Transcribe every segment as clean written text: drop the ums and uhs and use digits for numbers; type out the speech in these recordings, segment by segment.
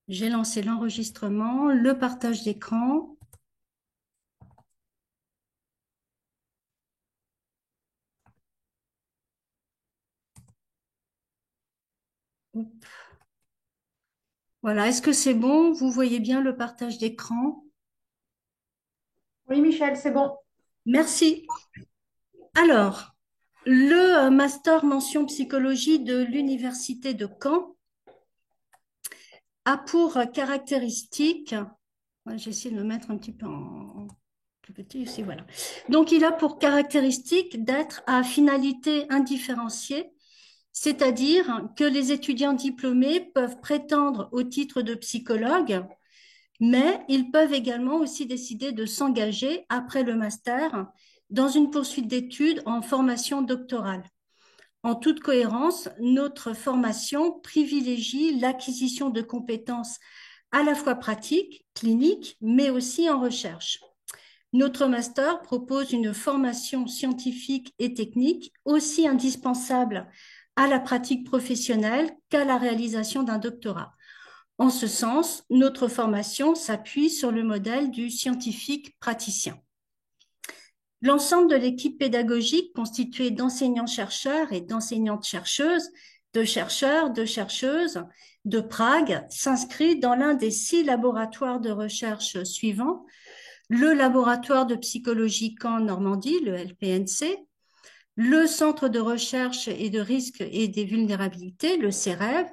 J'ai lancé l'enregistrement, le partage d'écran. Voilà, est-ce que c'est bon? Vous voyez bien le partage d'écran? Oui, Michel, c'est bon. Merci. Alors, le master mention psychologie de l'Université de Caen a pour caractéristique, ouais, j'essaie de le mettre un petit peu en plus petit ici, voilà. Donc, il a pour caractéristique d'être à finalité indifférenciée, c'est-à-dire que les étudiants diplômés peuvent prétendre au titre de psychologue, mais ils peuvent également aussi décider de s'engager après le master dans une poursuite d'études en formation doctorale. En toute cohérence, notre formation privilégie l'acquisition de compétences à la fois pratiques, cliniques, mais aussi en recherche. Notre master propose une formation scientifique et technique aussi indispensable à la pratique professionnelle qu'à la réalisation d'un doctorat. En ce sens, notre formation s'appuie sur le modèle du scientifique praticien. L'ensemble de l'équipe pédagogique constituée d'enseignants-chercheurs et d'enseignantes-chercheuses, de chercheurs, de chercheuses de Prague s'inscrit dans l'un des 6 laboratoires de recherche suivants: le laboratoire de psychologie Caen Normandie, le LPNC, le centre de recherche et de risques et des vulnérabilités, le CEREV,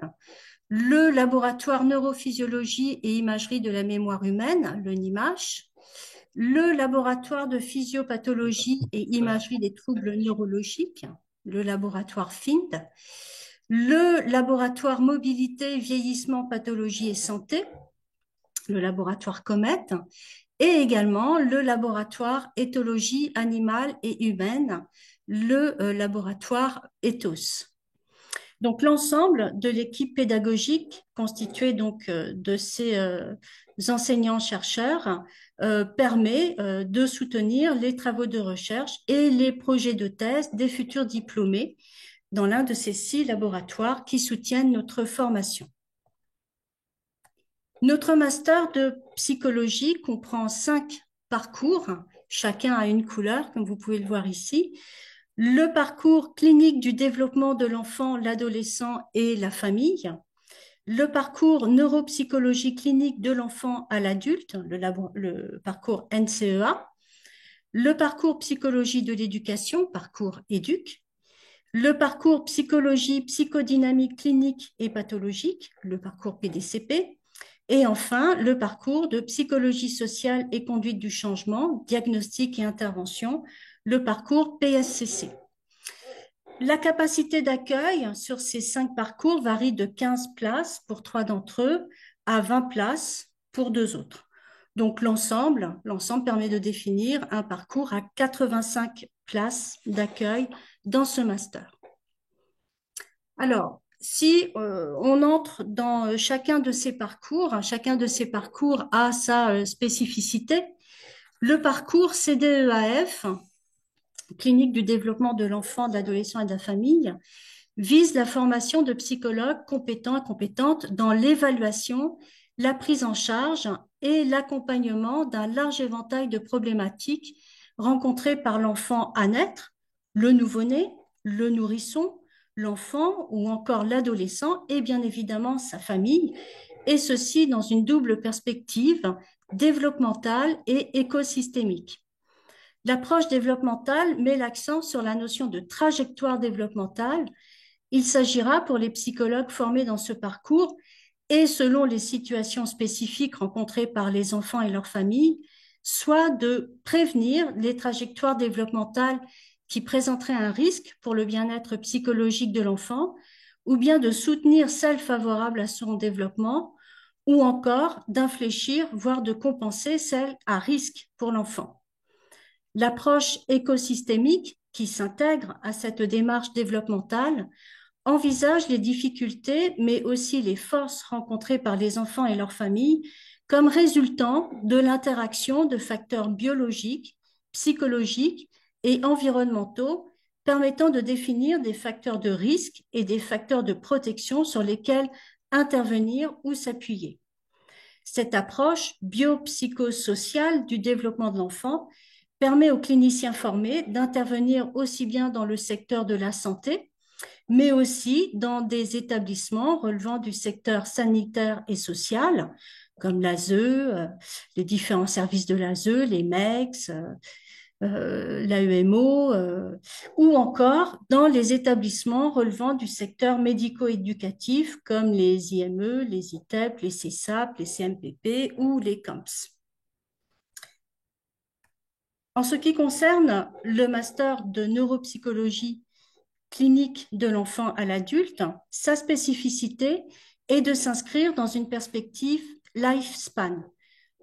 le laboratoire neurophysiologie et imagerie de la mémoire humaine, le NIMH, le laboratoire de physiopathologie et imagerie des troubles neurologiques, le laboratoire FIND, le laboratoire mobilité, vieillissement, pathologie et santé, le laboratoire COMET, et également le laboratoire éthologie animale et humaine, le laboratoire ETHOS. Donc l'ensemble de l'équipe pédagogique constituée donc de ces enseignants-chercheurs permet de soutenir les travaux de recherche et les projets de thèse des futurs diplômés dans l'un de ces 6 laboratoires qui soutiennent notre formation. Notre master de psychologie comprend 5 parcours, chacun a une couleur, comme vous pouvez le voir ici. Le parcours clinique du développement de l'enfant, l'adolescent et la famille, le parcours neuropsychologie clinique de l'enfant à l'adulte, le parcours NCEA, le parcours psychologie de l'éducation, parcours éduc, le parcours psychologie psychodynamique clinique et pathologique, le parcours PDCP, et enfin le parcours de psychologie sociale et conduite du changement, diagnostic et intervention, le parcours PSCC. La capacité d'accueil sur ces 5 parcours varie de 15 places pour 3 d'entre eux à 20 places pour 2 autres. Donc l'ensemble permet de définir un parcours à 85 places d'accueil dans ce master. Alors, si on entre dans chacun de ces parcours a sa spécificité. Le parcours CDEAF, clinique du développement de l'enfant, de l'adolescent et de la famille, vise la formation de psychologues compétents et compétentes dans l'évaluation, la prise en charge et l'accompagnement d'un large éventail de problématiques rencontrées par l'enfant à naître, le nouveau-né, le nourrisson, l'enfant ou encore l'adolescent et bien évidemment sa famille, et ceci dans une double perspective développementale et écosystémique. L'approche développementale met l'accent sur la notion de trajectoire développementale. Il s'agira pour les psychologues formés dans ce parcours et selon les situations spécifiques rencontrées par les enfants et leurs familles, soit de prévenir les trajectoires développementales qui présenteraient un risque pour le bien-être psychologique de l'enfant, ou bien de soutenir celles favorables à son développement, ou encore d'infléchir, voire de compenser celles à risque pour l'enfant. L'approche écosystémique qui s'intègre à cette démarche développementale envisage les difficultés, mais aussi les forces rencontrées par les enfants et leurs familles comme résultant de l'interaction de facteurs biologiques, psychologiques et environnementaux permettant de définir des facteurs de risque et des facteurs de protection sur lesquels intervenir ou s'appuyer. Cette approche biopsychosociale du développement de l'enfant permet aux cliniciens formés d'intervenir aussi bien dans le secteur de la santé, mais aussi dans des établissements relevant du secteur sanitaire et social, comme l'ASE, les différents services de l'ASE, les MEX, l'AEMO, ou encore dans les établissements relevant du secteur médico-éducatif, comme les IME, les ITEP, les CESAP, les CMPP ou les CAMPS. En ce qui concerne le master de neuropsychologie clinique de l'enfant à l'adulte, sa spécificité est de s'inscrire dans une perspective lifespan.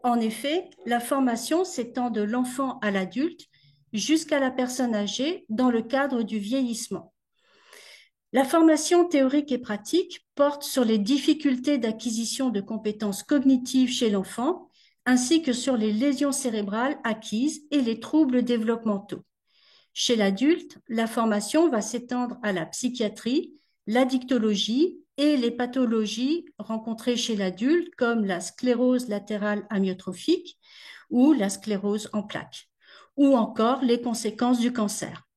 En effet, la formation s'étend de l'enfant à l'adulte jusqu'à la personne âgée dans le cadre du vieillissement. La formation théorique et pratique porte sur les difficultés d'acquisition de compétences cognitives chez l'enfant, ainsi que sur les lésions cérébrales acquises et les troubles développementaux. Chez l'adulte, la formation va s'étendre à la psychiatrie, l'addictologie et les pathologies rencontrées chez l'adulte comme la sclérose latérale amyotrophique ou la sclérose en plaques, ou encore les conséquences du cancer.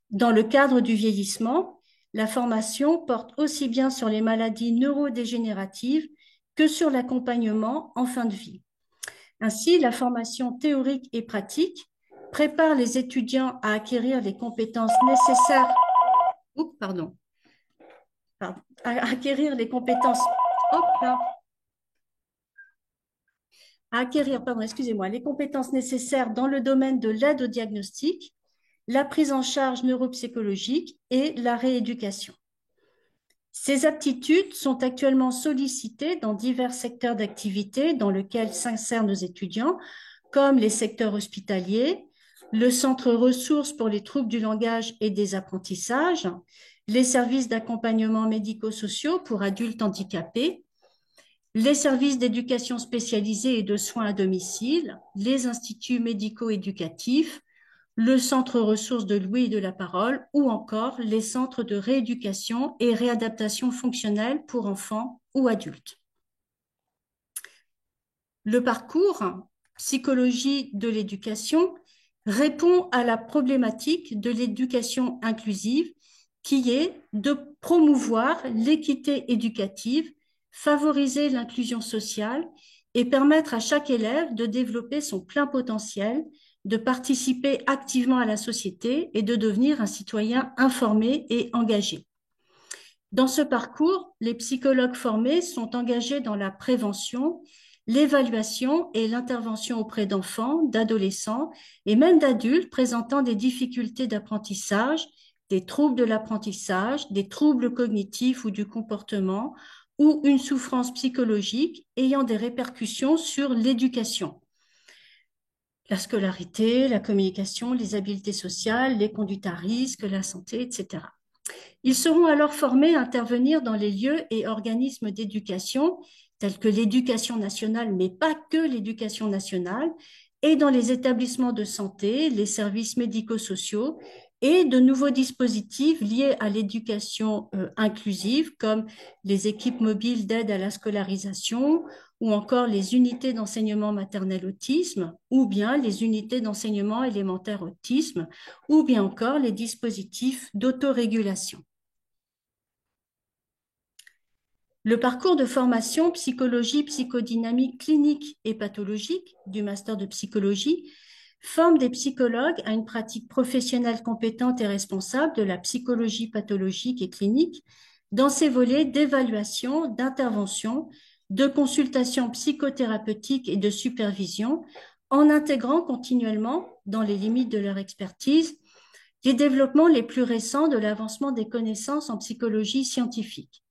Dans le cadre du vieillissement, la formation porte aussi bien sur les maladies neurodégénératives que sur l'accompagnement en fin de vie. Ainsi, la formation théorique et pratique prépare les étudiants à acquérir les compétences nécessaires, à acquérir les compétences, les compétences nécessaires dans le domaine de l'aide au diagnostic, la prise en charge neuropsychologique et la rééducation. Ces aptitudes sont actuellement sollicitées dans divers secteurs d'activité dans lesquels s'insèrent nos étudiants, comme les secteurs hospitaliers, le centre ressources pour les troubles du langage et des apprentissages, les services d'accompagnement médico-sociaux pour adultes handicapés, les services d'éducation spécialisée et de soins à domicile, les instituts médico-éducatifs, le centre ressources de l'ouïe et de la parole ou encore les centres de rééducation et réadaptation fonctionnelle pour enfants ou adultes. Le parcours psychologie de l'éducation répond à la problématique de l'éducation inclusive qui est de promouvoir l'équité éducative, favoriser l'inclusion sociale et permettre à chaque élève de développer son plein potentiel, de participer activement à la société et de devenir un citoyen informé et engagé. Dans ce parcours, les psychologues formés sont engagés dans la prévention, l'évaluation et l'intervention auprès d'enfants, d'adolescents et même d'adultes présentant des difficultés d'apprentissage, des troubles de l'apprentissage, des troubles cognitifs ou du comportement ou une souffrance psychologique ayant des répercussions sur l'éducation. La scolarité, la communication, les habiletés sociales, les conduites à risque, la santé, etc. Ils seront alors formés à intervenir dans les lieux et organismes d'éducation, tels que l'éducation nationale, mais pas que l'éducation nationale, et dans les établissements de santé, les services médico-sociaux et de nouveaux dispositifs liés à l'éducation inclusive, comme les équipes mobiles d'aide à la scolarisation, ou encore les unités d'enseignement maternel autisme, ou bien les unités d'enseignement élémentaire autisme, ou bien encore les dispositifs d'autorégulation. Le parcours de formation psychologie, psychodynamique clinique et pathologique du master de psychologie forme des psychologues à une pratique professionnelle compétente et responsable de la psychologie pathologique et clinique dans ses volets d'évaluation, d'intervention, de consultation psychothérapeutique et de supervision, en intégrant continuellement, dans les limites de leur expertise, les développements les plus récents de l'avancement des connaissances en psychologie scientifique.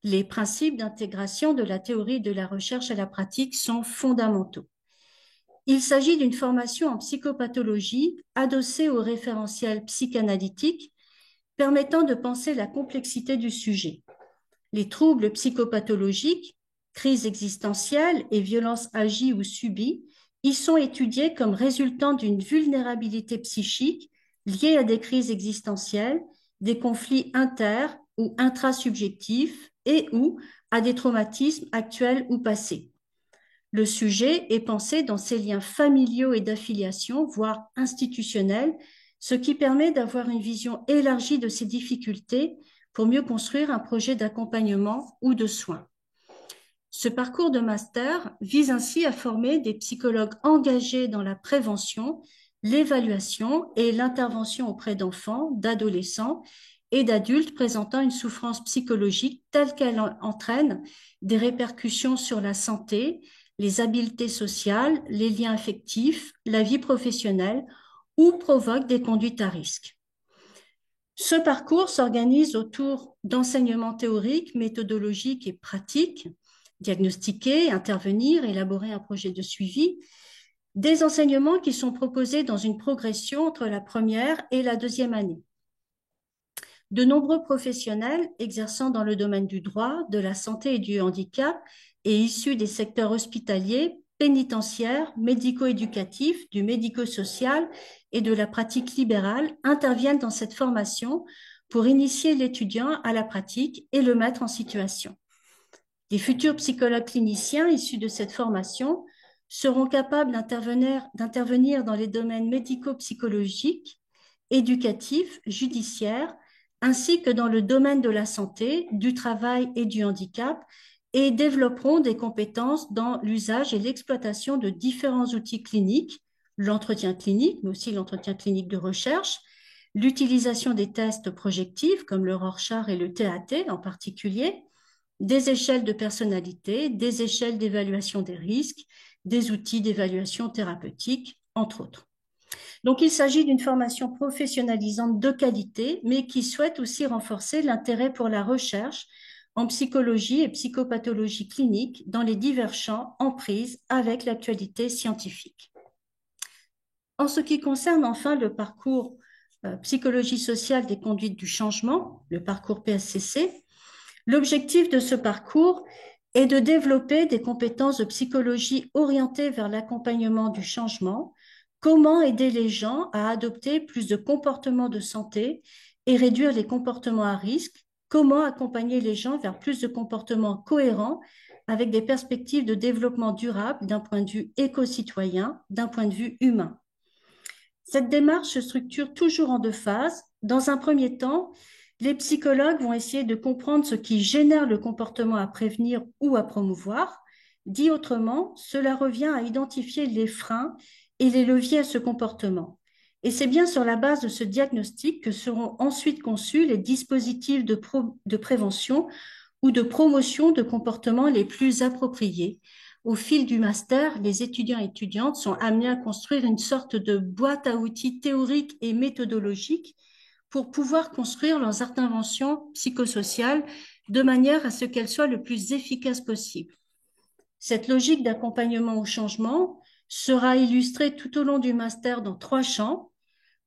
Les principes d'intégration de la théorie de la recherche à la pratique sont fondamentaux. Il s'agit d'une formation en psychopathologie adossée au référentiel psychanalytique permettant de penser la complexité du sujet. Les troubles psychopathologiques, crises existentielles et violences agies ou subies y sont étudiés comme résultant d'une vulnérabilité psychique liée à des crises existentielles, des conflits inter- ou intrasubjectifs et ou à des traumatismes actuels ou passés. Le sujet est pensé dans ses liens familiaux et d'affiliation, voire institutionnels, ce qui permet d'avoir une vision élargie de ces difficultés pour mieux construire un projet d'accompagnement ou de soins. Ce parcours de master vise ainsi à former des psychologues engagés dans la prévention, l'évaluation et l'intervention auprès d'enfants, d'adolescents et d'adultes présentant une souffrance psychologique telle qu'elle entraîne des répercussions sur la santé, les habiletés sociales, les liens affectifs, la vie professionnelle ou provoque des conduites à risque. Ce parcours s'organise autour d'enseignements théoriques, méthodologiques et pratiques, diagnostiquer, intervenir, élaborer un projet de suivi, des enseignements qui sont proposés dans une progression entre la première et la deuxième année. De nombreux professionnels exerçant dans le domaine du droit, de la santé et du handicap et issus des secteurs hospitaliers, pénitentiaires, médico-éducatifs, du médico-social et de la pratique libérale interviennent dans cette formation pour initier l'étudiant à la pratique et le mettre en situation. Les futurs psychologues cliniciens issus de cette formation seront capables d'intervenir dans les domaines médico-psychologiques, éducatifs, judiciaires, ainsi que dans le domaine de la santé, du travail et du handicap, et développeront des compétences dans l'usage et l'exploitation de différents outils cliniques, l'entretien clinique, mais aussi l'entretien clinique de recherche, l'utilisation des tests projectifs comme le Rorschach et le TAT en particulier, des échelles de personnalité, des échelles d'évaluation des risques, des outils d'évaluation thérapeutique, entre autres. Donc, il s'agit d'une formation professionnalisante de qualité, mais qui souhaite aussi renforcer l'intérêt pour la recherche en psychologie et psychopathologie clinique dans les divers champs en prise avec l'actualité scientifique. En ce qui concerne enfin le parcours psychologie sociale des conduites du changement, le parcours PSCC, l'objectif de ce parcours est de développer des compétences de psychologie orientées vers l'accompagnement du changement, comment aider les gens à adopter plus de comportements de santé et réduire les comportements à risque, comment accompagner les gens vers plus de comportements cohérents avec des perspectives de développement durable d'un point de vue éco-citoyen, d'un point de vue humain. Cette démarche se structure toujours en deux phases. Dans un premier temps, les psychologues vont essayer de comprendre ce qui génère le comportement à prévenir ou à promouvoir. Dit autrement, cela revient à identifier les freins et les leviers à ce comportement. Et c'est bien sur la base de ce diagnostic que seront ensuite conçus les dispositifs de prévention ou de promotion de comportements les plus appropriés. Au fil du master, les étudiants et étudiantes sont amenés à construire une sorte de boîte à outils théorique et méthodologique pour pouvoir construire leurs interventions psychosociales de manière à ce qu'elles soient le plus efficaces possible. Cette logique d'accompagnement au changement sera illustrée tout au long du master dans 3 champs.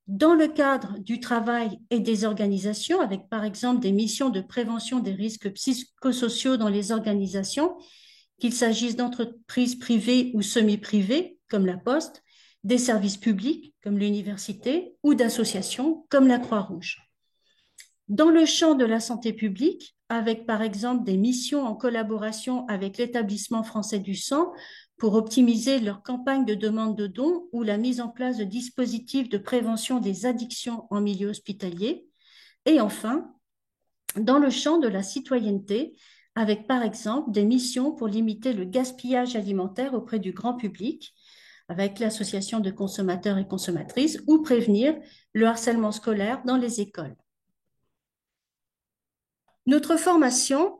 Dans le cadre du travail et des organisations, avec par exemple des missions de prévention des risques psychosociaux dans les organisations, qu'il s'agisse d'entreprises privées ou semi-privées, comme la Poste, des services publics, comme l'université, ou d'associations, comme la Croix-Rouge. Dans le champ de la santé publique, avec par exemple des missions en collaboration avec l'Établissement français du sang pour optimiser leur campagne de demande de dons ou la mise en place de dispositifs de prévention des addictions en milieu hospitalier. Et enfin, dans le champ de la citoyenneté, avec par exemple des missions pour limiter le gaspillage alimentaire auprès du grand public, avec l'association de consommateurs et consommatrices, ou prévenir le harcèlement scolaire dans les écoles. Notre formation,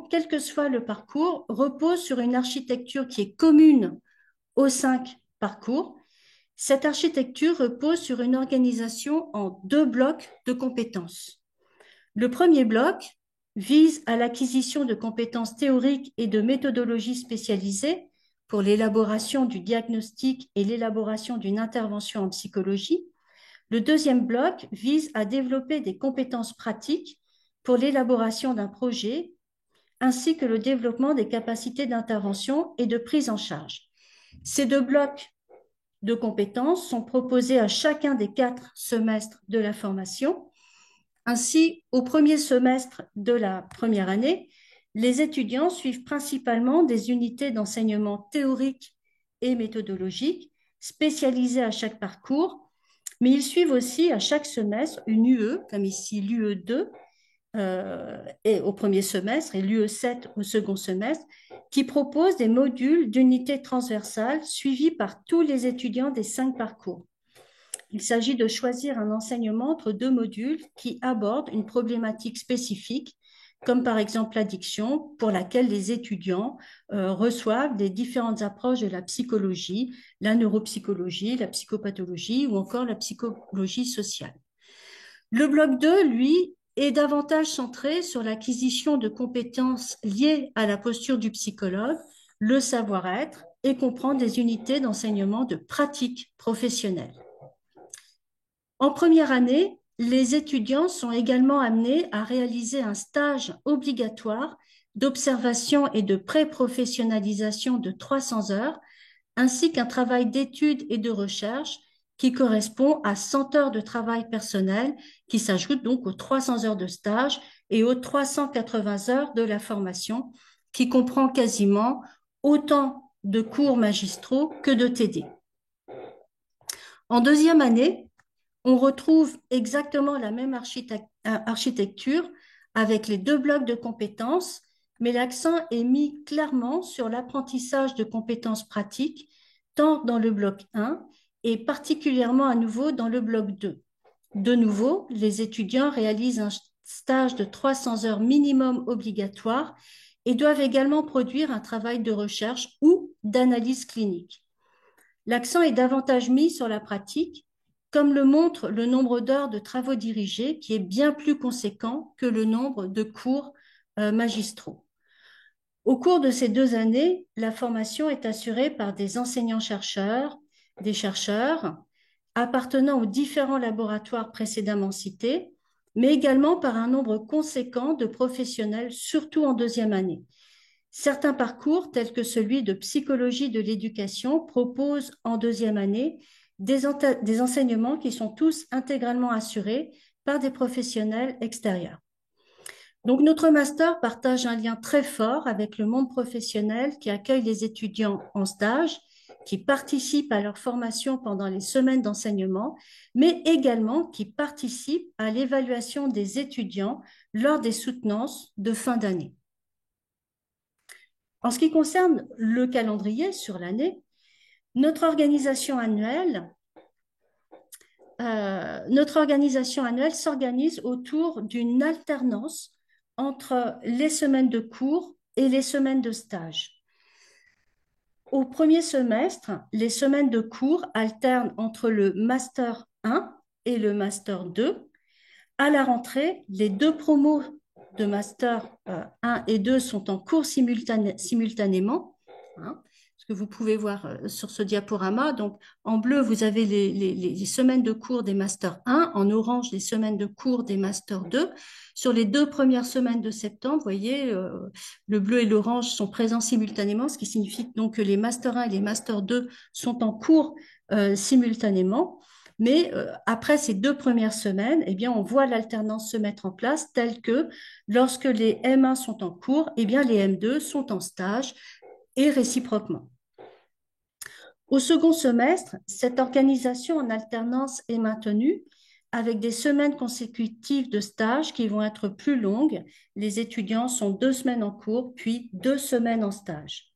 quel que soit le parcours, repose sur une architecture qui est commune aux 5 parcours. Cette architecture repose sur une organisation en 2 blocs de compétences. Le premier bloc vise à l'acquisition de compétences théoriques et de méthodologies spécialisées pour l'élaboration du diagnostic et l'élaboration d'une intervention en psychologie. Le deuxième bloc vise à développer des compétences pratiques pour l'élaboration d'un projet, ainsi que le développement des capacités d'intervention et de prise en charge. Ces 2 blocs de compétences sont proposés à chacun des 4 semestres de la formation. Ainsi, au premier semestre de la première année, Les étudiants suivent principalement des unités d'enseignement théorique et méthodologique spécialisées à chaque parcours, mais ils suivent aussi à chaque semestre une UE, comme ici l'UE2, et au premier semestre et l'UE7 au second semestre, qui propose des modules d'unités transversales suivis par tous les étudiants des 5 parcours. Il s'agit de choisir un enseignement entre 2 modules qui abordent une problématique spécifique, comme par exemple l'addiction, pour laquelle les étudiants reçoivent des différentes approches de la psychologie, la neuropsychologie, la psychopathologie ou encore la psychologie sociale. Le bloc 2, lui, est davantage centré sur l'acquisition de compétences liées à la posture du psychologue, le savoir-être, et comprend des unités d'enseignement de pratique professionnelle. En première année, les étudiants sont également amenés à réaliser un stage obligatoire d'observation et de pré-professionnalisation de 300 heures, ainsi qu'un travail d'étude et de recherche qui correspond à 100 heures de travail personnel, qui s'ajoute donc aux 300 heures de stage et aux 380 heures de la formation, qui comprend quasiment autant de cours magistraux que de TD. En deuxième année, on retrouve exactement la même architecture avec les 2 blocs de compétences, mais l'accent est mis clairement sur l'apprentissage de compétences pratiques, tant dans le bloc 1 et particulièrement à nouveau dans le bloc 2. De nouveau, les étudiants réalisent un stage de 300 heures minimum obligatoire et doivent également produire un travail de recherche ou d'analyse clinique. L'accent est davantage mis sur la pratique, comme le montre le nombre d'heures de travaux dirigés, qui est bien plus conséquent que le nombre de cours magistraux. Au cours de ces 2 années, la formation est assurée par des enseignants-chercheurs, des chercheurs appartenant aux différents laboratoires précédemment cités, mais également par un nombre conséquent de professionnels, surtout en deuxième année. Certains parcours, tels que celui de psychologie de l'éducation, proposent en deuxième année des enseignements qui sont tous intégralement assurés par des professionnels extérieurs. Donc, notre master partage un lien très fort avec le monde professionnel qui accueille les étudiants en stage, qui participent à leur formation pendant les semaines d'enseignement, mais également qui participent à l'évaluation des étudiants lors des soutenances de fin d'année. En ce qui concerne le calendrier sur l'année, notre organisation annuelle s'organise autour d'une alternance entre les semaines de cours et les semaines de stage. Au premier semestre, les semaines de cours alternent entre le Master 1 et le Master 2. À la rentrée, les 2 promos de Master 1 et 2 sont en cours simultanément, hein, ce que vous pouvez voir sur ce diaporama. Donc, en bleu, vous avez les semaines de cours des Master 1, en orange, les semaines de cours des Master 2. Sur les 2 premières semaines de septembre, vous voyez, le bleu et l'orange sont présents simultanément, ce qui signifie donc que les Master 1 et les Master 2 sont en cours simultanément. Mais après ces 2 premières semaines, eh bien, on voit l'alternance se mettre en place telle que lorsque les M1 sont en cours, eh bien, les M2 sont en stage et réciproquement. Au second semestre, cette organisation en alternance est maintenue avec des semaines consécutives de stage qui vont être plus longues. Les étudiants sont 2 semaines en cours, puis 2 semaines en stage.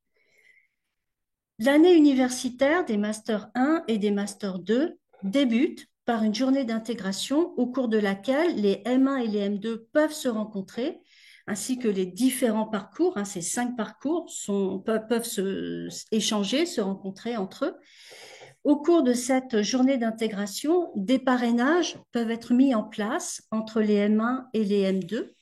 L'année universitaire des Master 1 et des Master 2 débute par une journée d'intégration au cours de laquelle les M1 et les M2 peuvent se rencontrer, ainsi que les différents parcours, hein, ces 5 parcours peuvent échanger, se rencontrer entre eux. Au cours de cette journée d'intégration, des parrainages peuvent être mis en place entre les M1 et les M2.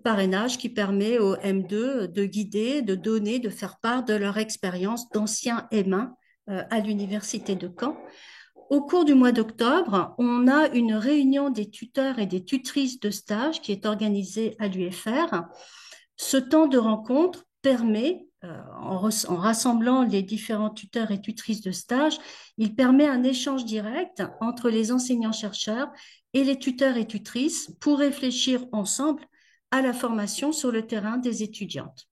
Parrainage qui permet aux M2 de guider, de donner, de faire part de leur expérience d'anciens M1 à l'université de Caen. Au cours du mois d'octobre, on a une réunion des tuteurs et des tutrices de stage qui est organisée à l'UFR. Ce temps de rencontre permet, en rassemblant les différents tuteurs et tutrices de stage, il permet un échange direct entre les enseignants-chercheurs et les tuteurs et tutrices pour réfléchir ensemble à la formation sur le terrain des étudiantes.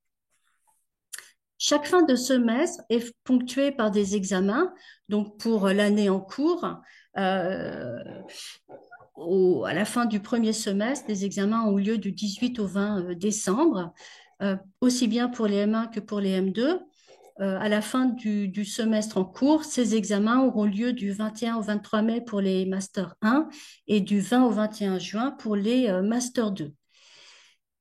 Chaque fin de semestre est ponctuée par des examens. Donc, pour l'année en cours, euh, à la fin du premier semestre, les examens ont lieu du 18 au 20 décembre, aussi bien pour les M1 que pour les M2. À la fin du semestre en cours, ces examens auront lieu du 21 au 23 mai pour les Master 1 et du 20 au 21 juin pour les Master 2.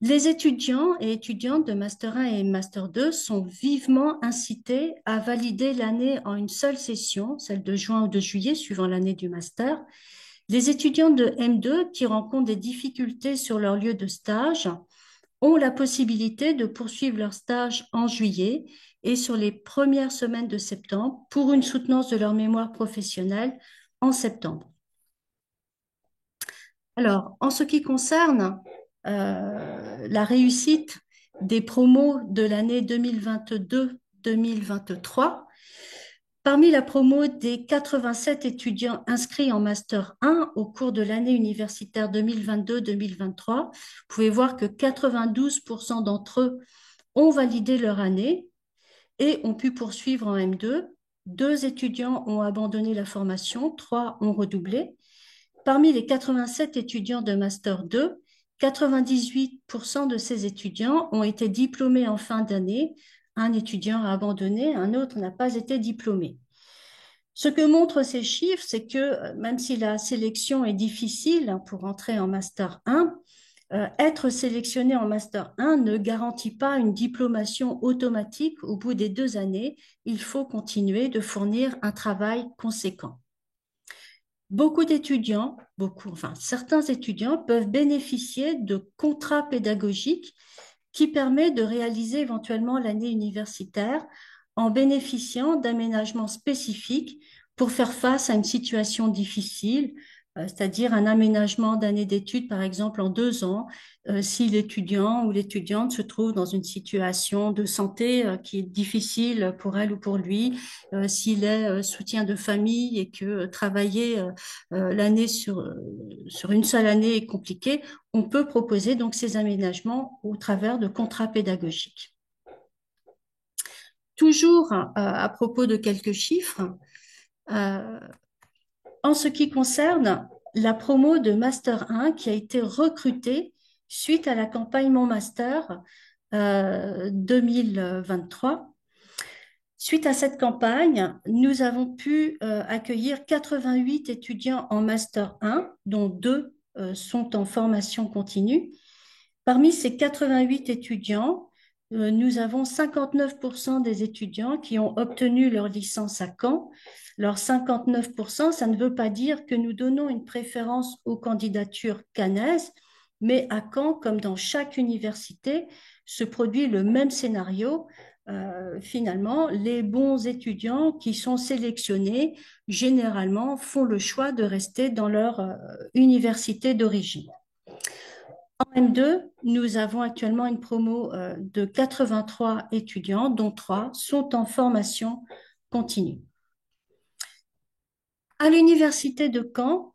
Les étudiants et étudiantes de Master 1 et Master 2 sont vivement incités à valider l'année en une seule session, celle de juin ou de juillet, suivant l'année du master. Les étudiants de M2 qui rencontrent des difficultés sur leur lieu de stage ont la possibilité de poursuivre leur stage en juillet et sur les premières semaines de septembre pour une soutenance de leur mémoire professionnelle en septembre. Alors, en ce qui concerne la réussite des promos de l'année 2022-2023, parmi la promo des 87 étudiants inscrits en Master 1 au cours de l'année universitaire 2022-2023, vous pouvez voir que 92% d'entre eux ont validé leur année et ont pu poursuivre en M2. 2 étudiants ont abandonné la formation, 3 ont redoublé. Parmi les 87 étudiants de Master 2, 98% de ces étudiants ont été diplômés en fin d'année. Un étudiant a abandonné, un autre n'a pas été diplômé. Ce que montrent ces chiffres, c'est que même si la sélection est difficile pour entrer en Master 1, être sélectionné en Master 1 ne garantit pas une diplomation automatique au bout des 2 années. Il faut continuer de fournir un travail conséquent. Beaucoup d'étudiants, certains étudiants peuvent bénéficier de contrats pédagogiques qui permettent de réaliser éventuellement l'année universitaire en bénéficiant d'aménagements spécifiques pour faire face à une situation difficile, c'est-à-dire un aménagement d'année d'études, par exemple, en 2 ans, si l'étudiant ou l'étudiante se trouve dans une situation de santé qui est difficile pour elle ou pour lui, s'il est soutien de famille et que travailler l'année sur une seule année est compliqué, on peut proposer donc ces aménagements au travers de contrats pédagogiques. Toujours à propos de quelques chiffres, euh, en ce qui concerne la promo de Master 1 qui a été recrutée suite à la campagne Mon Master 2023. Suite à cette campagne, nous avons pu accueillir 88 étudiants en Master 1, dont 2 sont en formation continue. Parmi ces 88 étudiants, nous avons 59% des étudiants qui ont obtenu leur licence à Caen. Alors 59%, ça ne veut pas dire que nous donnons une préférence aux candidatures caennaises, mais à Caen, comme dans chaque université, se produit le même scénario. Finalement, les bons étudiants qui sont sélectionnés, généralement, font le choix de rester dans leur université d'origine. En M2, nous avons actuellement une promo de 83 étudiants, dont 3 sont en formation continue. À l'université de Caen,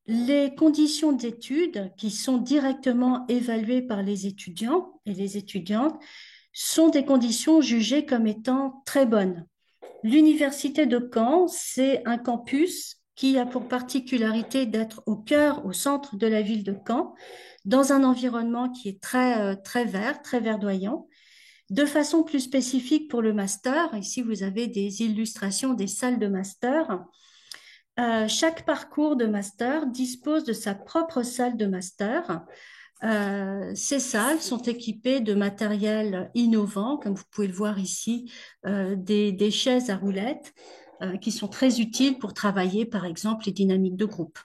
les conditions d'études qui sont directement évaluées par les étudiants et les étudiantes sont des conditions jugées comme étant très bonnes. L'université de Caen, c'est un campus qui a pour particularité d'être au cœur, au centre de la ville de Caen, dans un environnement qui est très vert, très verdoyant. De façon plus spécifique pour le master, ici vous avez des illustrations des salles de master. Chaque parcours de master dispose de sa propre salle de master. Ces salles sont équipées de matériel innovant, comme vous pouvez le voir ici, des chaises à roulettes qui sont très utiles pour travailler, par exemple, les dynamiques de groupe.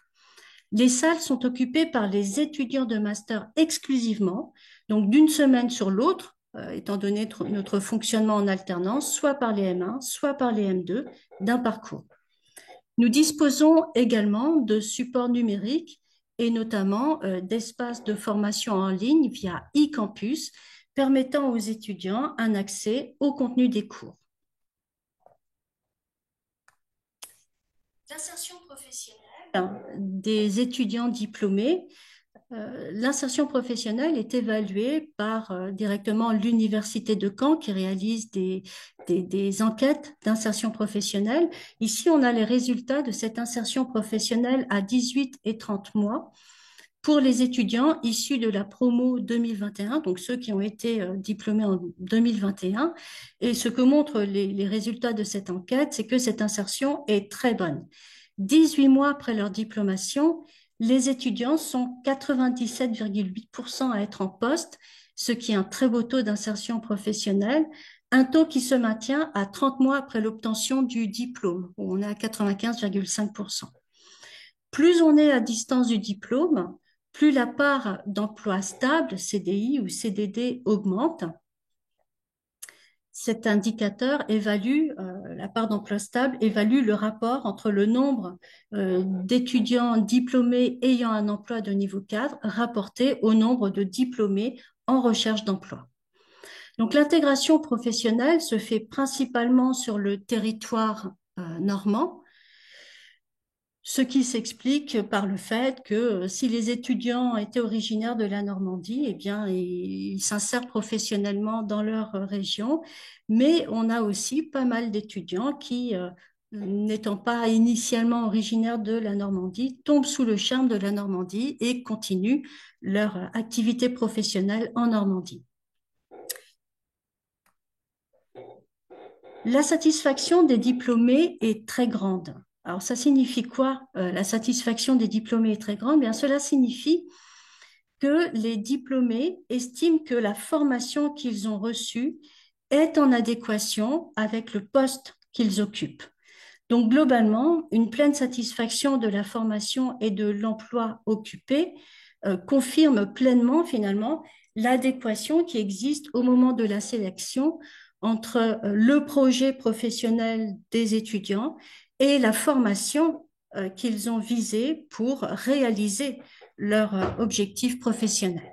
Les salles sont occupées par les étudiants de master exclusivement, donc d'une semaine sur l'autre, étant donné notre fonctionnement en alternance, soit par les M1, soit par les M2 d'un parcours. Nous disposons également de supports numériques et notamment d'espaces de formation en ligne via e-campus, permettant aux étudiants un accès au contenu des cours. L'insertion professionnelle des étudiants diplômés l'insertion professionnelle est évaluée par directement l'Université de Caen qui réalise des enquêtes d'insertion professionnelle. Ici, on a les résultats de cette insertion professionnelle à 18 et 30 mois pour les étudiants issus de la promo 2021, donc ceux qui ont été diplômés en 2021. Et ce que montrent les résultats de cette enquête, c'est que cette insertion est très bonne. 18 mois après leur diplomation, les étudiants sont 97,8% à être en poste, ce qui est un très beau taux d'insertion professionnelle, un taux qui se maintient à 30 mois après l'obtention du diplôme, où on est à 95,5%. Plus on est à distance du diplôme, plus la part d'emploi stable, CDI ou CDD, augmente. Cet indicateur évalue, la part d'emploi stable, évalue le rapport entre le nombre d'étudiants diplômés ayant un emploi de niveau cadre rapporté au nombre de diplômés en recherche d'emploi. Donc l'intégration professionnelle se fait principalement sur le territoire normand, ce qui s'explique par le fait que si les étudiants étaient originaires de la Normandie, eh bien, ils s'insèrent professionnellement dans leur région. Mais on a aussi pas mal d'étudiants qui, n'étant pas initialement originaires de la Normandie, tombent sous le charme de la Normandie et continuent leur activité professionnelle en Normandie. La satisfaction des diplômés est très grande. Alors, ça signifie quoi? La satisfaction des diplômés est très grande. Bien, cela signifie que les diplômés estiment que la formation qu'ils ont reçue est en adéquation avec le poste qu'ils occupent. Donc, globalement, une pleine satisfaction de la formation et de l'emploi occupé confirme pleinement, finalement, l'adéquation qui existe au moment de la sélection entre le projet professionnel des étudiants et la formation qu'ils ont visée pour réaliser leur objectif professionnel.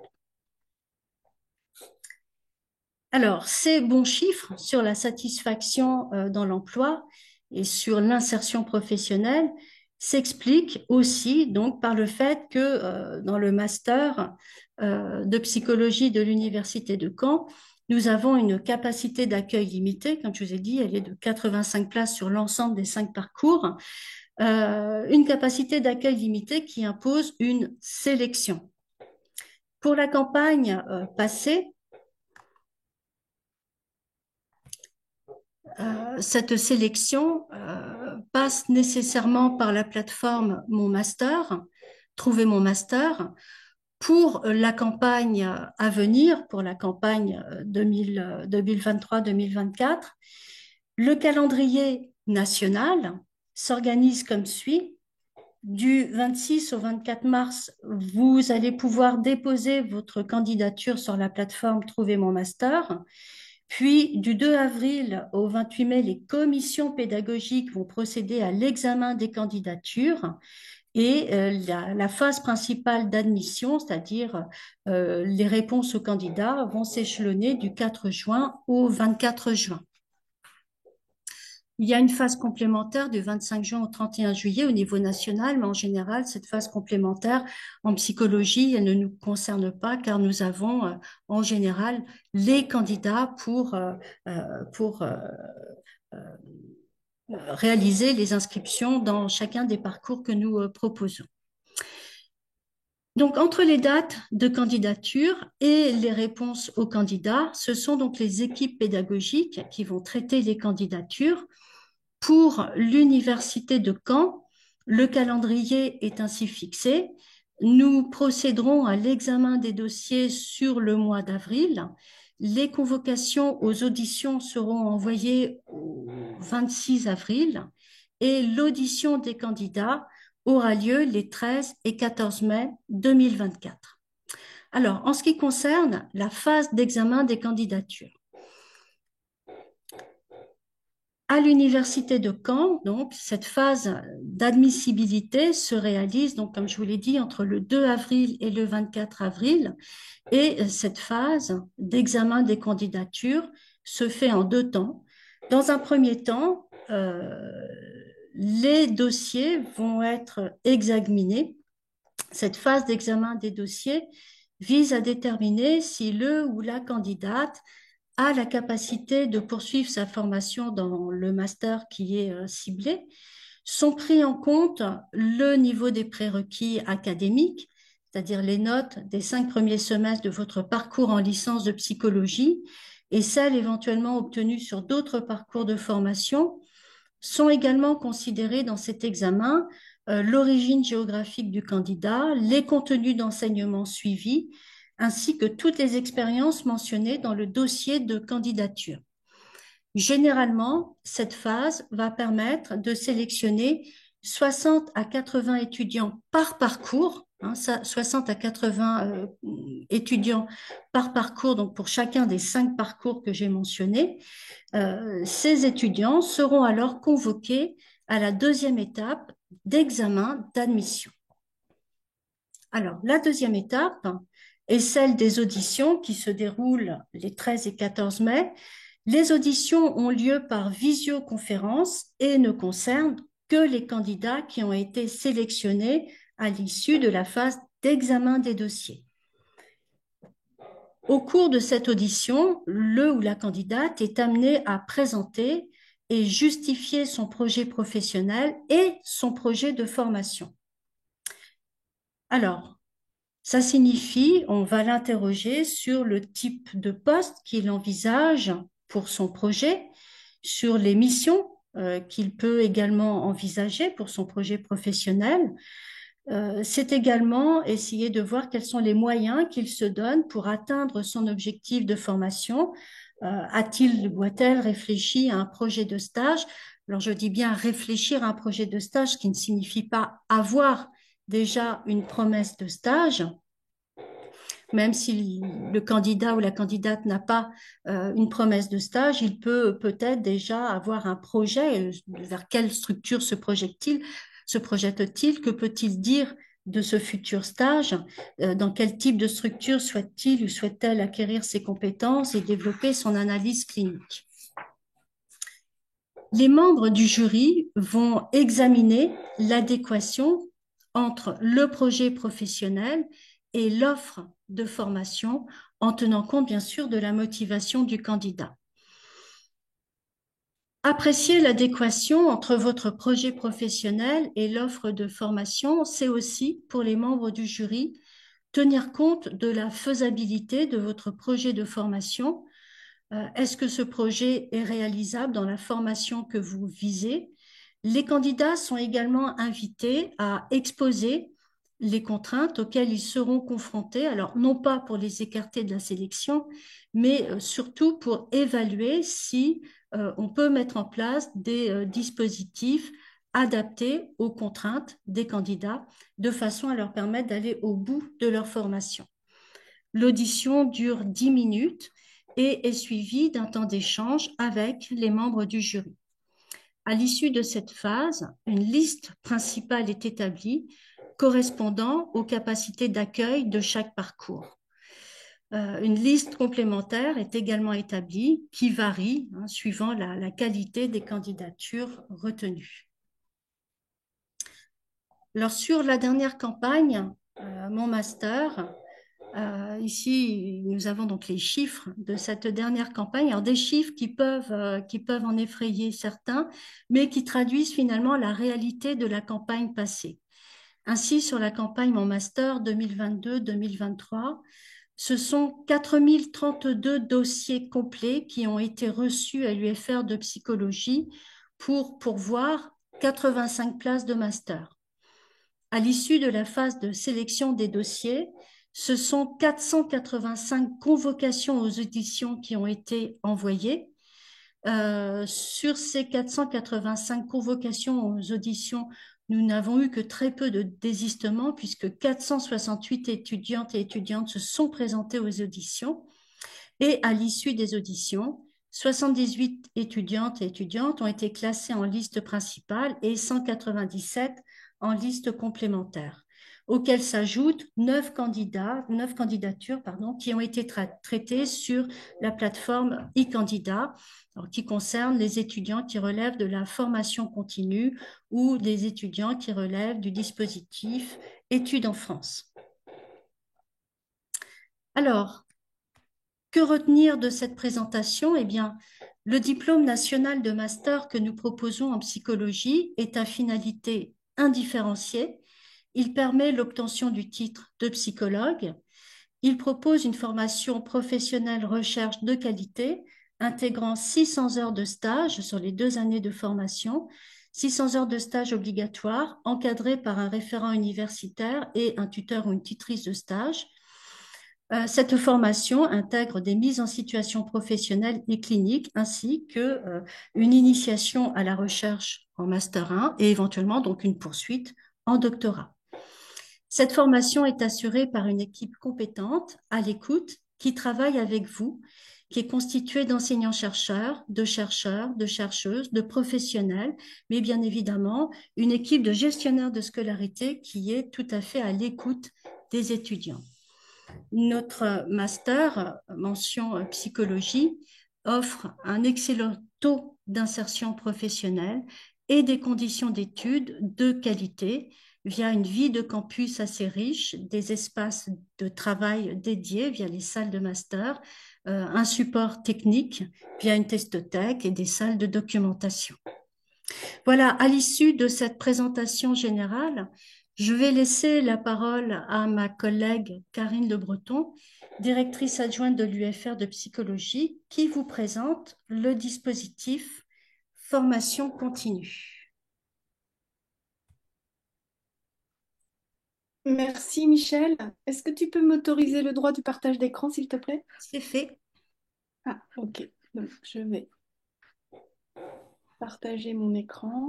Alors, ces bons chiffres sur la satisfaction dans l'emploi et sur l'insertion professionnelle s'expliquent aussi donc par le fait que dans le master de psychologie de l'Université de Caen, nous avons une capacité d'accueil limitée. Comme je vous ai dit, elle est de 85 places sur l'ensemble des 5 parcours. Une capacité d'accueil limitée qui impose une sélection. Pour la campagne passée, cette sélection passe nécessairement par la plateforme Mon Master, Trouver mon master. Pour la campagne à venir, pour la campagne 2023-2024, le calendrier national s'organise comme suit. Du 26 au 24 mars, vous allez pouvoir déposer votre candidature sur la plateforme Trouver mon master. Puis, du 2 avril au 28 mai, les commissions pédagogiques vont procéder à l'examen des candidatures et la phase principale d'admission, c'est-à-dire les réponses aux candidats, vont s'échelonner du 4 juin au 24 juin. Il y a une phase complémentaire du 25 juin au 31 juillet au niveau national, mais en général, cette phase complémentaire en psychologie, elle ne nous concerne pas car nous avons en général les candidats pour réaliser les inscriptions dans chacun des parcours que nous proposons. Donc, entre les dates de candidature et les réponses aux candidats, ce sont donc les équipes pédagogiques qui vont traiter les candidatures. Pour l'Université de Caen, le calendrier est ainsi fixé. Nous procéderons à l'examen des dossiers sur le mois d'avril. Les convocations aux auditions seront envoyées au 26 avril et l'audition des candidats aura lieu les 13 et 14 mai 2024. Alors, en ce qui concerne la phase d'examen des candidatures, à l'Université de Caen, donc, cette phase d'admissibilité se réalise, donc, comme je vous l'ai dit, entre le 2 avril et le 24 avril. Et cette phase d'examen des candidatures se fait en 2 temps. Dans un premier temps, les dossiers vont être examinés, Cette phase d'examen des dossiers vise à déterminer si le ou la candidate a la capacité de poursuivre sa formation dans le master qui est ciblé. Sont pris en compte le niveau des prérequis académiques, c'est-à-dire les notes des 5 premiers semestres de votre parcours en licence de psychologie et celles éventuellement obtenues sur d'autres parcours de formation. Sont également considérés dans cet examen l'origine géographique du candidat, les contenus d'enseignement suivis, ainsi que toutes les expériences mentionnées dans le dossier de candidature. Généralement, cette phase va permettre de sélectionner 60 à 80 étudiants par parcours, 60 à 80 étudiants par parcours, donc pour chacun des 5 parcours que j'ai mentionnés. Ces étudiants seront alors convoqués à la deuxième étape d'examen d'admission. Alors, la deuxième étape est celle des auditions qui se déroulent les 13 et 14 mai. Les auditions ont lieu par visioconférence et ne concernent que les candidats qui ont été sélectionnés à l'issue de la phase d'examen des dossiers. Au cours de cette audition, le ou la candidate est amené à présenter et justifier son projet professionnel et son projet de formation. Alors, ça signifie, on va l'interroger sur le type de poste qu'il envisage pour son projet, sur les missions qu'il peut également envisager pour son projet professionnel. C'est également essayer de voir quels sont les moyens qu'il se donne pour atteindre son objectif de formation. A-t-il ou a-t-elle réfléchi à un projet de stage? Alors je dis bien réfléchir à un projet de stage, ce qui ne signifie pas avoir déjà une promesse de stage, même si le candidat ou la candidate n'a pas une promesse de stage, il peut peut-être déjà avoir un projet, vers quelle structure se projette-t-il, que peut-il dire de ce futur stage, dans quel type de structure souhaite-t-il ou souhaite-t-elle acquérir ses compétences et développer son analyse clinique. Les membres du jury vont examiner l'adéquation entre le projet professionnel et l'offre de formation en tenant compte bien sûr de la motivation du candidat. Apprécier l'adéquation entre votre projet professionnel et l'offre de formation, c'est aussi pour les membres du jury tenir compte de la faisabilité de votre projet de formation. Est-ce que ce projet est réalisable dans la formation que vous visez? Les candidats sont également invités à exposer les contraintes auxquelles ils seront confrontés, alors non pas pour les écarter de la sélection, mais surtout pour évaluer si on peut mettre en place des dispositifs adaptés aux contraintes des candidats de façon à leur permettre d'aller au bout de leur formation. L'audition dure 10 minutes et est suivie d'un temps d'échange avec les membres du jury. À l'issue de cette phase, une liste principale est établie correspondant aux capacités d'accueil de chaque parcours. Une liste complémentaire est également établie qui varie suivant la qualité des candidatures retenues. Alors, sur la dernière campagne, mon master, ici, nous avons donc les chiffres de cette dernière campagne. Alors, des chiffres qui peuvent en effrayer certains, mais qui traduisent finalement la réalité de la campagne passée. Ainsi, sur la campagne Mon Master 2022-2023, ce sont 4032 dossiers complets qui ont été reçus à l'UFR de psychologie pour pourvoir 85 places de master. À l'issue de la phase de sélection des dossiers, ce sont 485 convocations aux auditions qui ont été envoyées. Sur ces 485 convocations aux auditions, nous n'avons eu que très peu de désistements puisque 468 étudiantes et étudiantes se sont présentées aux auditions. Et à l'issue des auditions, 78 étudiantes et étudiantes ont été classées en liste principale et 197 en liste complémentaire. auxquels s'ajoutent 9 candidatures, qui ont été traitées sur la plateforme e-candidat, qui concerne les étudiants qui relèvent de la formation continue ou des étudiants qui relèvent du dispositif études en France. Alors, que retenir de cette présentation? Eh bien, le diplôme national de master que nous proposons en psychologie est à finalité indifférenciée. Il permet l'obtention du titre de psychologue. Il propose une formation professionnelle recherche de qualité, intégrant 600 heures de stage sur les 2 années de formation, 600 heures de stage obligatoires, encadrées par un référent universitaire et un tuteur ou une tutrice de stage. Cette formation intègre des mises en situation professionnelle et clinique, ainsi que une initiation à la recherche en Master 1 et éventuellement donc une poursuite en doctorat. Cette formation est assurée par une équipe compétente, à l'écoute, qui travaille avec vous, qui est constituée d'enseignants-chercheurs, de chercheurs, de chercheuses, de professionnels, mais bien évidemment une équipe de gestionnaires de scolarité qui est tout à fait à l'écoute des étudiants. Notre master, mention psychologie, offre un excellent taux d'insertion professionnelle et des conditions d'études de qualité via une vie de campus assez riche, des espaces de travail dédiés via les salles de master, un support technique via une testothèque et des salles de documentation. Voilà, à l'issue de cette présentation générale, je vais laisser la parole à ma collègue Karine Le Breton, directrice adjointe de l'UFR de psychologie, qui vous présente le dispositif formation continue. Merci Michel. Est-ce que tu peux m'autoriser le droit du partage d'écran, s'il te plaît? C'est fait. Ah, ok. Donc, je vais partager mon écran.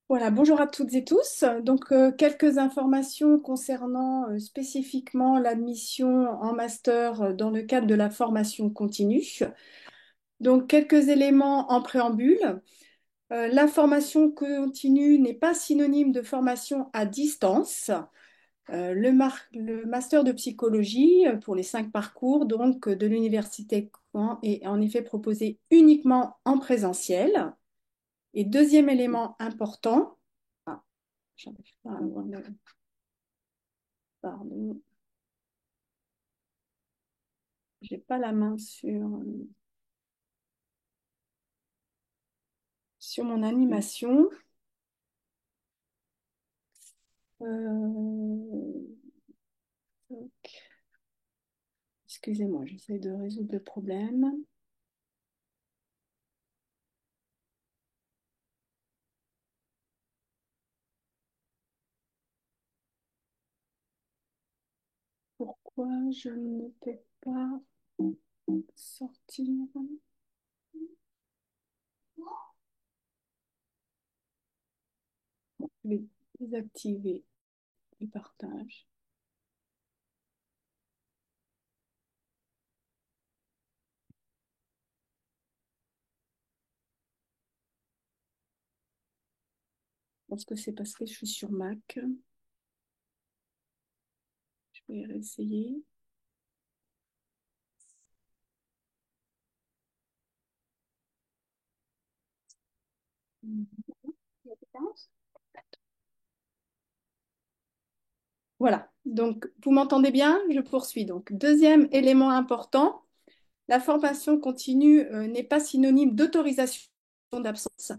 Voilà, bonjour à toutes et tous. Donc, quelques informations concernant spécifiquement l'admission en master dans le cadre de la formation continue. Donc, quelques éléments en préambule. La formation continue n'est pas synonyme de formation à distance. Le master de psychologie pour les 5 parcours donc, de l'université Caen est en effet proposé uniquement en présentiel. Et deuxième élément important, ah, j'arrive pas à avoir pardon, j'ai pas la main sur mon animation. Euh, Excusez-moi, j'essaie de résoudre le problème. Pourquoi je ne peux pas sortir? Je vais désactiver le partage. Je pense que c'est parce que je suis sur Mac. Je vais réessayer. Voilà, donc vous m'entendez bien? Je poursuis. Donc, deuxième élément important, la formation continue n'est pas synonyme d'autorisation d'absence.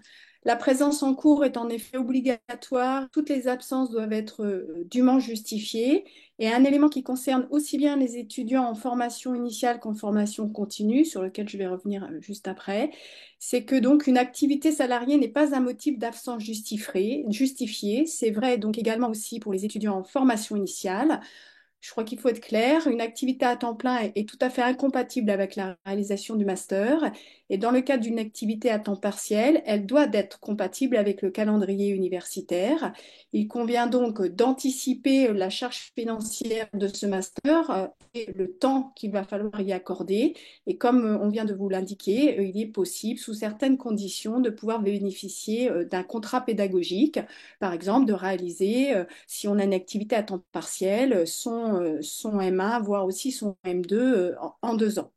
La présence en cours est en effet obligatoire. Toutes les absences doivent être dûment justifiées. Et un élément qui concerne aussi bien les étudiants en formation initiale qu'en formation continue, sur lequel je vais revenir juste après, c'est que donc une activité salariée n'est pas un motif d'absence justifié. C'est vrai donc également aussi pour les étudiants en formation initiale. Je crois qu'il faut être clair, une activité à temps plein est tout à fait incompatible avec la réalisation du master. Et dans le cadre d'une activité à temps partiel, elle doit être compatible avec le calendrier universitaire. Il convient donc d'anticiper la charge financière de ce master et le temps qu'il va falloir y accorder. Et comme on vient de vous l'indiquer, il est possible, sous certaines conditions, de pouvoir bénéficier d'un contrat pédagogique, par exemple de réaliser si on a une activité à temps partiel, son M1, voire aussi son M2 en 2 ans.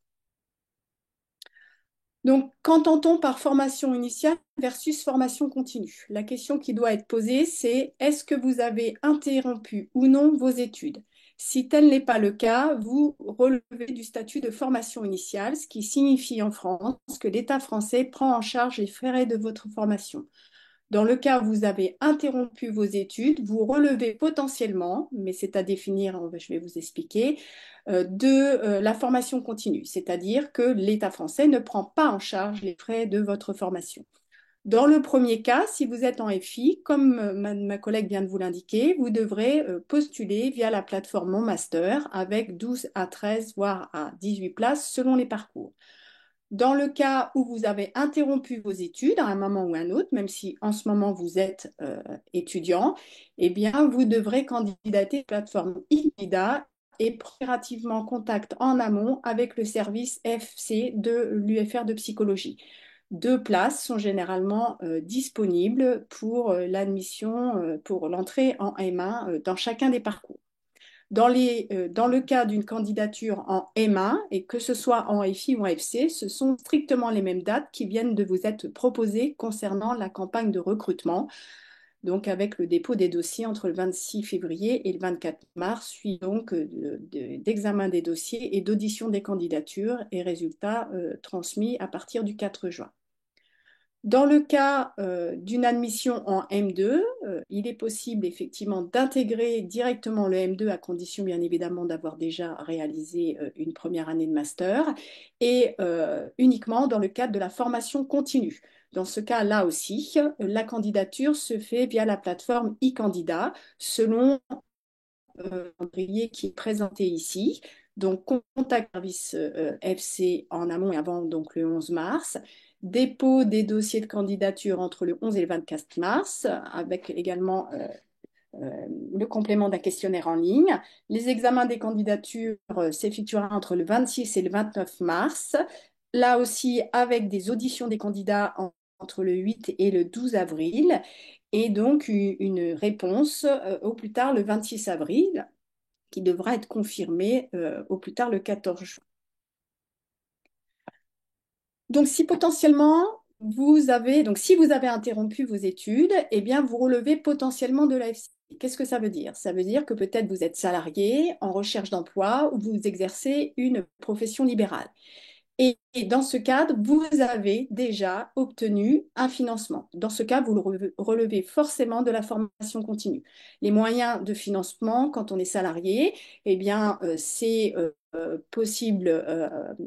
Donc, qu'entend-on par formation initiale versus formation continue? La question qui doit être posée, c'est est-ce que vous avez interrompu ou non vos études? Si tel n'est pas le cas, vous relevez du statut de formation initiale, ce qui signifie en France que l'État français prend en charge les frais de votre formation. Dans le cas où vous avez interrompu vos études, vous relevez potentiellement, mais c'est à définir, je vais vous expliquer, de la formation continue, c'est-à-dire que l'État français ne prend pas en charge les frais de votre formation. Dans le premier cas, si vous êtes en FI, comme ma collègue vient de vous l'indiquer, vous devrez postuler via la plateforme Mon Master avec 12 à 13, voire à 18 places selon les parcours. Dans le cas où vous avez interrompu vos études à un moment ou un autre, même si en ce moment vous êtes étudiant, eh bien, vous devrez candidater à la plateforme e-Candidat et impérativement contact en amont avec le service FC de l'UFR de psychologie. 2 places sont généralement disponibles pour l'admission, pour l'entrée en M1 dans chacun des parcours. Dans le cas d'une candidature en M1, et que ce soit en FI ou en FC, ce sont strictement les mêmes dates qui viennent de vous être proposées concernant la campagne de recrutement, donc avec le dépôt des dossiers entre le 26 février et le 24 mars, suivi donc d'examen des dossiers et d'audition des candidatures et résultats transmis à partir du 4 juin. Dans le cas d'une admission en M2, il est possible effectivement d'intégrer directement le M2 à condition bien évidemment d'avoir déjà réalisé une première année de master et uniquement dans le cadre de la formation continue. Dans ce cas, là aussi, la candidature se fait via la plateforme e-candidat selon le calendrier qui est présenté ici. Donc, contact service FC en amont et avant donc le 11 mars. Dépôt des dossiers de candidature entre le 11 et le 24 mars, avec également le complément d'un questionnaire en ligne. Les examens des candidatures s'effectueront entre le 26 et le 29 mars. Là aussi, avec des auditions des candidats entre le 8 et le 12 avril. Et donc, une réponse au plus tard le 26 avril, qui devra être confirmée au plus tard le 14 juin. Donc, si potentiellement si vous avez interrompu vos études, eh bien, vous relevez potentiellement de l'AFC. Qu'est-ce que ça veut dire? Ça veut dire que peut-être vous êtes salarié en recherche d'emploi ou vous exercez une profession libérale. Et dans ce cadre, vous avez déjà obtenu un financement. Dans ce cas, vous le relevez forcément de la formation continue. Les moyens de financement, quand on est salarié, eh bien, c'est possible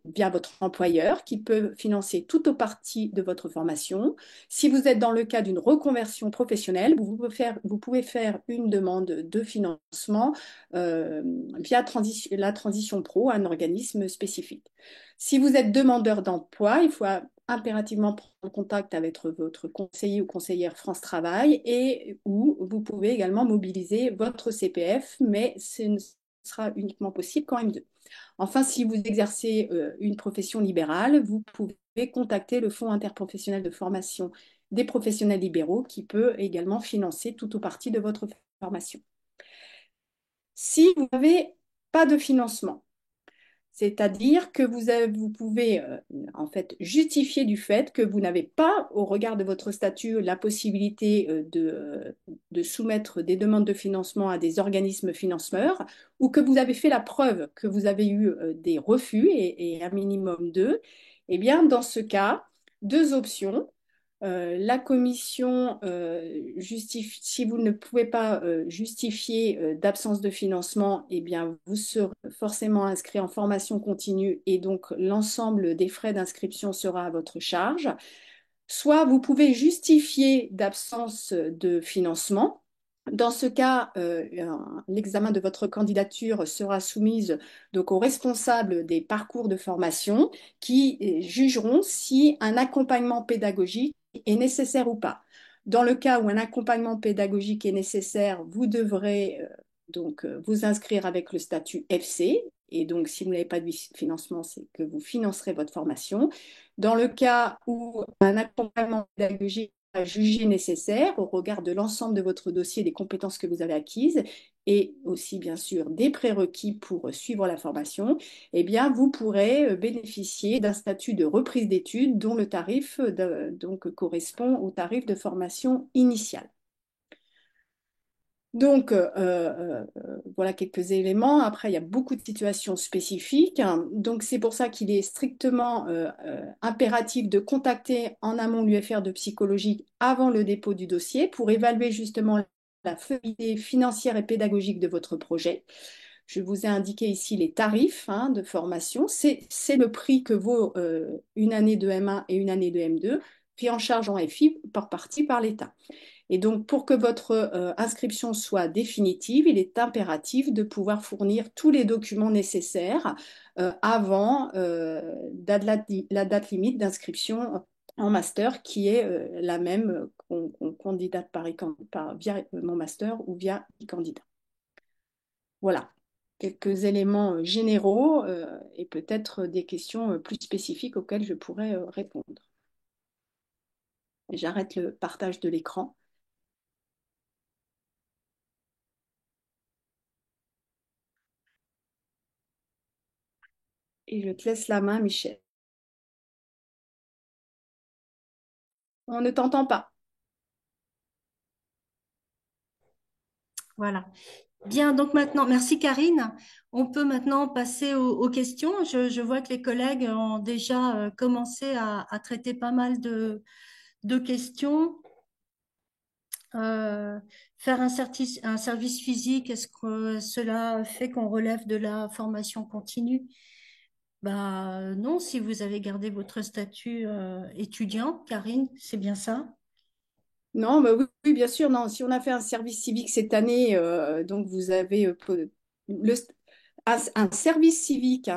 via votre employeur qui peut financer tout ou partie de votre formation. Si vous êtes dans le cas d'une reconversion professionnelle, vous pouvez faire une demande de financement via la transition pro, un organisme spécifique. Si vous êtes demandeur d'emploi, il faut impérativement prendre contact avec votre conseiller ou conseillère France Travail et où vous pouvez également mobiliser votre CPF, mais ce ne sera uniquement possible qu'en M2. Enfin, si vous exercez une profession libérale, vous pouvez contacter le Fonds interprofessionnel de formation des professionnels libéraux qui peut également financer tout ou partie de votre formation. Si vous n'avez pas de financement, c'est-à-dire que vous pouvez en fait justifier du fait que vous n'avez pas, au regard de votre statut, la possibilité de soumettre des demandes de financement à des organismes financeurs, ou que vous avez fait la preuve que vous avez eu des refus et un minimum d'eux. Eh bien, dans ce cas, 2 options. La commission justifie, si vous ne pouvez pas justifier d'absence de financement, eh bien, vous serez forcément inscrit en formation continue et donc l'ensemble des frais d'inscription sera à votre charge. Soit vous pouvez justifier d'absence de financement Dans ce cas, l'examen de votre candidature sera soumise donc aux responsables des parcours de formation qui jugeront si un accompagnement pédagogique est nécessaire ou pas. Dans le cas où un accompagnement pédagogique est nécessaire, vous devrez vous inscrire avec le statut FC. Et donc, si vous n'avez pas de financement, c'est que vous financerez votre formation. Dans le cas où un accompagnement pédagogique jugé nécessaire au regard de l'ensemble de votre dossier, des compétences que vous avez acquises et aussi bien sûr des prérequis pour suivre la formation, eh bien vous pourrez bénéficier d'un statut de reprise d'études dont le tarif donc correspond au tarif de formation initiale. Donc, voilà quelques éléments. Après, il y a beaucoup de situations spécifiques. Donc, c'est pour ça qu'il est strictement impératif de contacter en amont l'UFR de psychologie avant le dépôt du dossier pour évaluer justement la faisabilité financière et pédagogique de votre projet. Je vous ai indiqué ici les tarifs de formation. C'est le prix que vaut une année de M1 et une année de M2, pris en charge en FI par partie par l'État. Et donc, pour que votre inscription soit définitive, il est impératif de pouvoir fournir tous les documents nécessaires avant la date limite d'inscription en master, qui est la même qu'on candidate via mon master ou via e-candidat. Voilà, quelques éléments généraux et peut-être des questions plus spécifiques auxquelles je pourrais répondre. J'arrête le partage de l'écran. Et je te laisse la main, Michel. On ne t'entend pas. Voilà. Bien, donc maintenant, merci Karine. On peut maintenant passer aux questions. Je vois que les collègues ont déjà commencé à traiter pas mal de questions. Euh, faire un service physique, est-ce que cela fait qu'on relève de la formation continue? Bah non, si vous avez gardé votre statut étudiant, Karine, c'est bien ça? Non, bah oui, oui, bien sûr. Non, si on a fait un service civique cette année, donc vous avez un service civique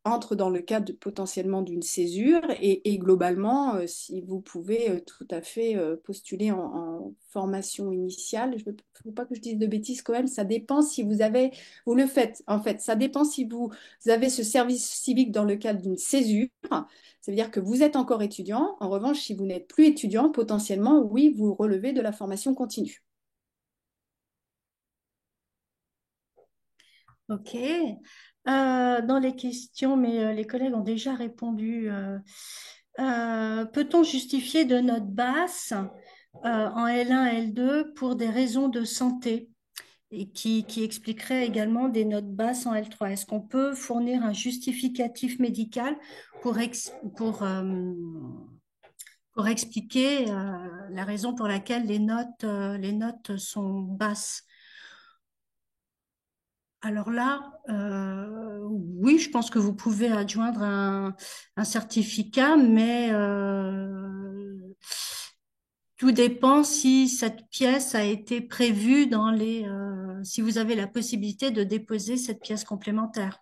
entre dans le cadre potentiellement d'une césure et globalement, si vous pouvez tout à fait postuler en formation initiale. Il ne faut pas que je dise de bêtises quand même. Ça dépend si vous le faites. En fait, ça dépend si vous avez ce service civique dans le cadre d'une césure. Ça veut dire que vous êtes encore étudiant. En revanche, si vous n'êtes plus étudiant, potentiellement, oui, vous relevez de la formation continue. Ok. Dans les questions, mais les collègues ont déjà répondu. Peut-on justifier de notes basses en L1, L2 pour des raisons de santé et qui expliquerait également des notes basses en L3? Est-ce qu'on peut fournir un justificatif médical pour expliquer la raison pour laquelle les notes sont basses? Alors là, oui, je pense que vous pouvez adjoindre un certificat, mais tout dépend si cette pièce a été prévue si vous avez la possibilité de déposer cette pièce complémentaire.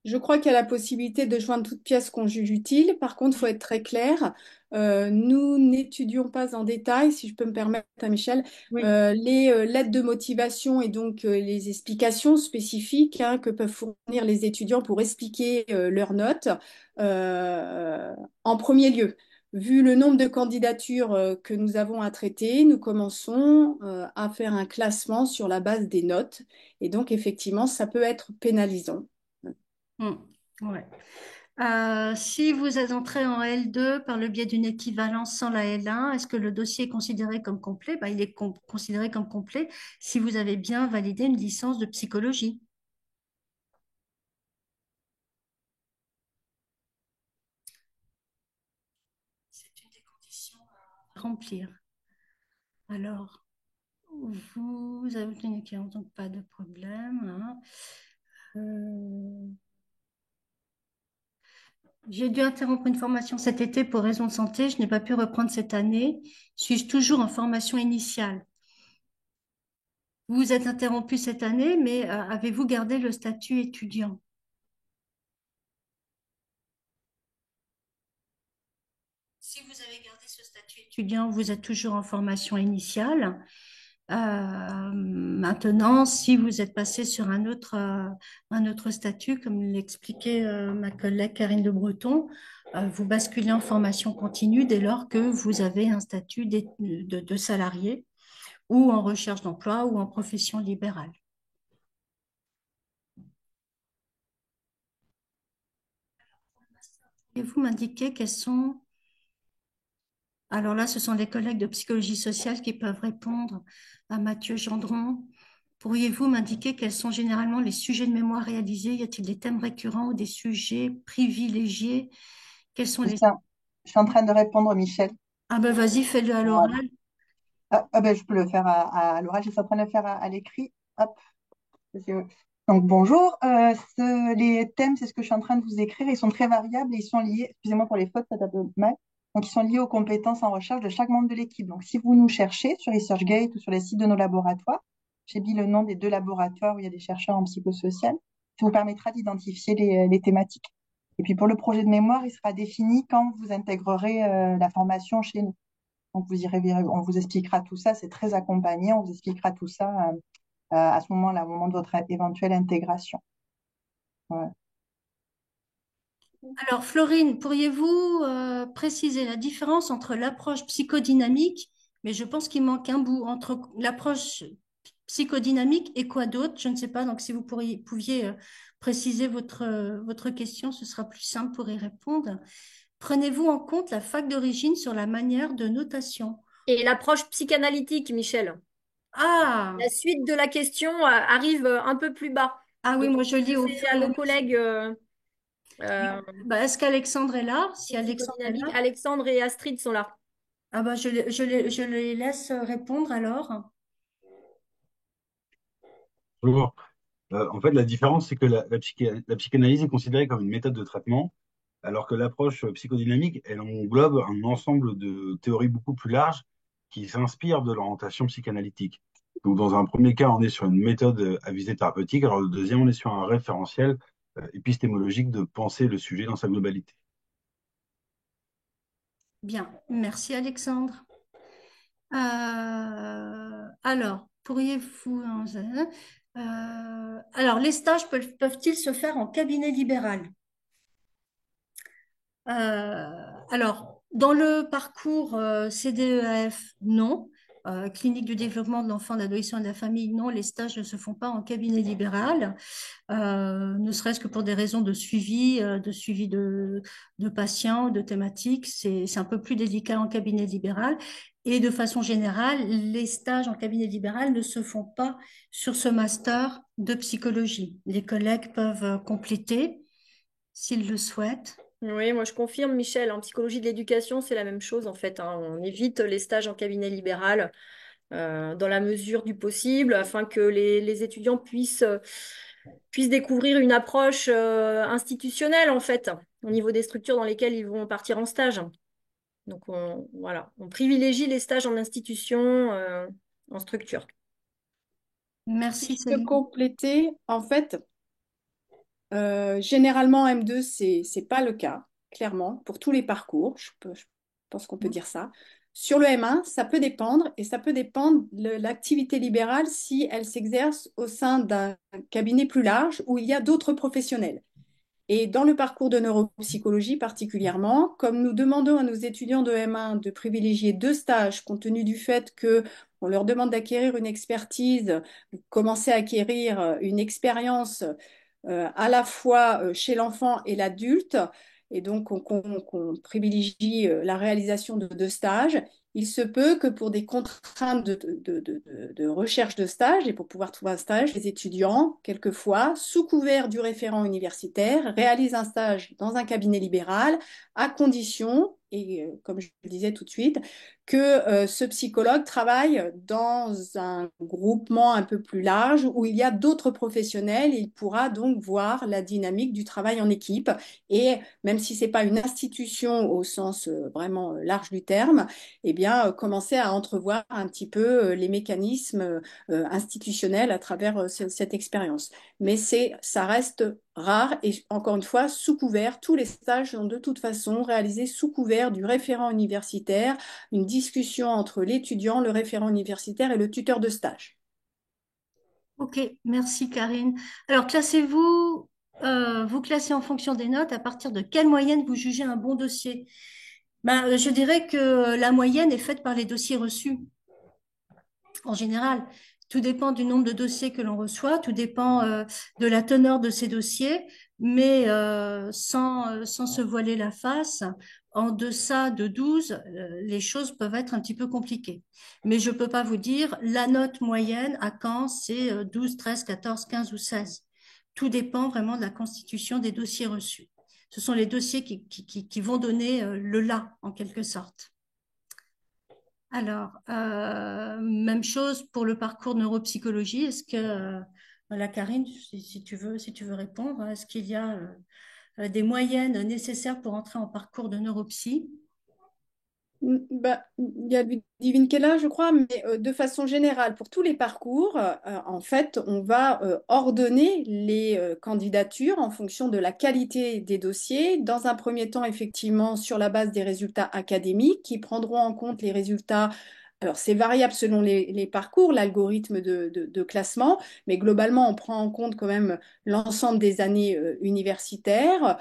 Je crois qu'il y a la possibilité de joindre toute pièce qu'on juge utile. Par contre, il faut être très clair. Nous n'étudions pas en détail, si je peux me permettre, à Michel, Oui. les lettres de motivation et donc les explications spécifiques que peuvent fournir les étudiants pour expliquer leurs notes. En premier lieu, vu le nombre de candidatures que nous avons à traiter, nous commençons à faire un classement sur la base des notes. Et donc, effectivement, ça peut être pénalisant. Hmm. Ouais. Si vous êtes entré en L2 par le biais d'une équivalence sans la L1, est-ce que le dossier est considéré comme complet? Ben, il est considéré comme complet si vous avez bien validé une licence de psychologie. C'est une des conditions à remplir. Alors, vous avez obtenu une équivalence, donc pas de problème, hein. Euh, J'ai dû interrompre une formation cet été pour raison de santé. Je n'ai pas pu reprendre cette année. Suis-je toujours en formation initiale? Vous vous êtes interrompu cette année, mais avez-vous gardé le statut étudiant? Si vous avez gardé ce statut étudiant, vous êtes toujours en formation initiale. Maintenant, si vous êtes passé sur un autre statut, comme l'expliquait ma collègue Karine Le Breton, vous basculez en formation continue dès lors que vous avez un statut de salarié ou en recherche d'emploi ou en profession libérale. Pouvez-vous m'indiquer quels sont... Alors là, ce sont les collègues de psychologie sociale qui peuvent répondre à Mathieu Gendron. Pourriez-vous m'indiquer quels sont généralement les sujets de mémoire réalisés? Y a-t-il des thèmes récurrents ou des sujets privilégiés? Quels sont C'est les... ça. Je suis en train de répondre, Michel. Ah ben vas-y, fais-le à Voilà. l'oral. Ben, je peux le faire à l'oral, je suis en train de le faire à l'écrit. Hop. je- Donc, bonjour. Les thèmes, c'est ce que je suis en train de vous écrire. Ils sont très variables et ils sont liés, excusez-moi pour les fautes, ça tape mal. Donc, ils sont liés aux compétences en recherche de chaque membre de l'équipe. Donc, si vous nous cherchez sur ResearchGate ou sur les sites de nos laboratoires, j'ai mis le nom des deux laboratoires où il y a des chercheurs en psychosocial. Ça vous permettra d'identifier les thématiques. Et puis, pour le projet de mémoire, il sera défini quand vous intégrerez la formation chez nous. Donc, on vous expliquera tout ça. C'est très accompagné. On vous expliquera tout ça à ce moment-là, au moment de votre éventuelle intégration. Voilà. Alors, Florine, pourriez-vous préciser la différence entre l'approche psychodynamique, mais je pense qu'il manque un bout, entre l'approche psychodynamique et quoi d'autre? Je ne sais pas. Donc, si vous pouviez préciser votre question, ce sera plus simple pour y répondre. Prenez-vous en compte la fac d'origine sur la manière de notation? Et l'approche psychanalytique, Michel. Ah, La suite de la question arrive un peu plus bas. ah oui, Donc, moi je lis au c'est fur à et à nos mesure. collègues euh, Bah, est-ce qu'Alexandre est là? Si Alexandre est psychodynamiques. là, Alexandre et Astrid sont là. ah bah, je les laisse répondre alors. Bonjour. En fait, la différence, c'est que la psychanalyse est considérée comme une méthode de traitement, alors que l'approche psychodynamique, elle englobe un ensemble de théories beaucoup plus larges qui s'inspirent de l'orientation psychanalytique. Donc, dans un premier cas, on est sur une méthode à visée thérapeutique, alors le deuxième, on est sur un référentiel épistémologique de penser le sujet dans sa globalité. Bien, merci Alexandre. Alors, pourriez-vous... alors, les stages peuvent-ils se faire en cabinet libéral? Alors, dans le parcours CDEAF, non. Clinique du développement de l'enfant, de l'adolescent et de la famille, non. Les stages ne se font pas en cabinet libéral, ne serait-ce que pour des raisons de suivi de patients, de thématiques. C'est un peu plus délicat en cabinet libéral. Et de façon générale, les stages en cabinet libéral ne se font pas sur ce master de psychologie. Les collègues peuvent compléter s'ils le souhaitent. Oui, moi je confirme, Michel. En psychologie de l'éducation, c'est la même chose en fait, hein. On évite les stages en cabinet libéral dans la mesure du possible afin que les étudiants puissent découvrir une approche institutionnelle en fait, au niveau des structures dans lesquelles ils vont partir en stage. Donc voilà, on privilégie les stages en institution, en structure. Merci, Si je peux Céline. compléter, en fait, généralement M2, c'est pas le cas, clairement, pour tous les parcours. Je pense qu'on peut dire ça. Sur le M1, ça peut dépendre, et ça peut dépendre de l'activité libérale si elle s'exerce au sein d'un cabinet plus large où il y a d'autres professionnels. Et dans le parcours de neuropsychologie particulièrement, comme nous demandons à nos étudiants de M1 de privilégier deux stages, compte tenu du fait que on leur demande d'acquérir une expertise, commencer à acquérir une expérience à la fois chez l'enfant et l'adulte, et donc qu'on privilégie la réalisation de deux stages. Il se peut que pour des contraintes de recherche de stage et pour pouvoir trouver un stage, les étudiants, quelquefois, sous couvert du référent universitaire, réalisent un stage dans un cabinet libéral à condition comme je le disais tout de suite, que ce psychologue travaille dans un groupement un peu plus large où il y a d'autres professionnels. Il pourra donc voir la dynamique du travail en équipe. Et même si ce n'est pas une institution au sens vraiment large du terme, eh bien, commencer à entrevoir un petit peu les mécanismes institutionnels à travers cette expérience. Mais ça reste rare et encore une fois, sous couvert, tous les stages sont de toute façon réalisés sous couvert du référent universitaire, une discussion entre l'étudiant, le référent universitaire et le tuteur de stage. Ok, merci Karine. Alors, vous classez en fonction des notes à partir de quelle moyenne vous jugez un bon dossier? Ben, je dirais que la moyenne est faite par les dossiers reçus. En général, tout dépend du nombre de dossiers que l'on reçoit, tout dépend de la teneur de ces dossiers, mais sans se voiler la face, en deçà de 12, les choses peuvent être un petit peu compliquées. Mais je ne peux pas vous dire, la note moyenne à Caen, c'est 12, 13, 14, 15 ou 16. Tout dépend vraiment de la constitution des dossiers reçus. Ce sont les dossiers qui vont donner le là, en quelque sorte. Alors, même chose pour le parcours neuropsychologie. Est-ce que, voilà, Karine, si tu veux répondre, est-ce qu'il y a des moyennes nécessaires pour entrer en parcours de neuropsy? Bah, il y a Ludivine qui est là, je crois, mais de façon générale, pour tous les parcours, en fait, on va ordonner les candidatures en fonction de la qualité des dossiers. Dans un premier temps, effectivement, sur la base des résultats académiques qui prendront en compte les résultats. Alors, c'est variable selon les parcours, l'algorithme de classement, mais globalement, on prend en compte quand même l'ensemble des années universitaires.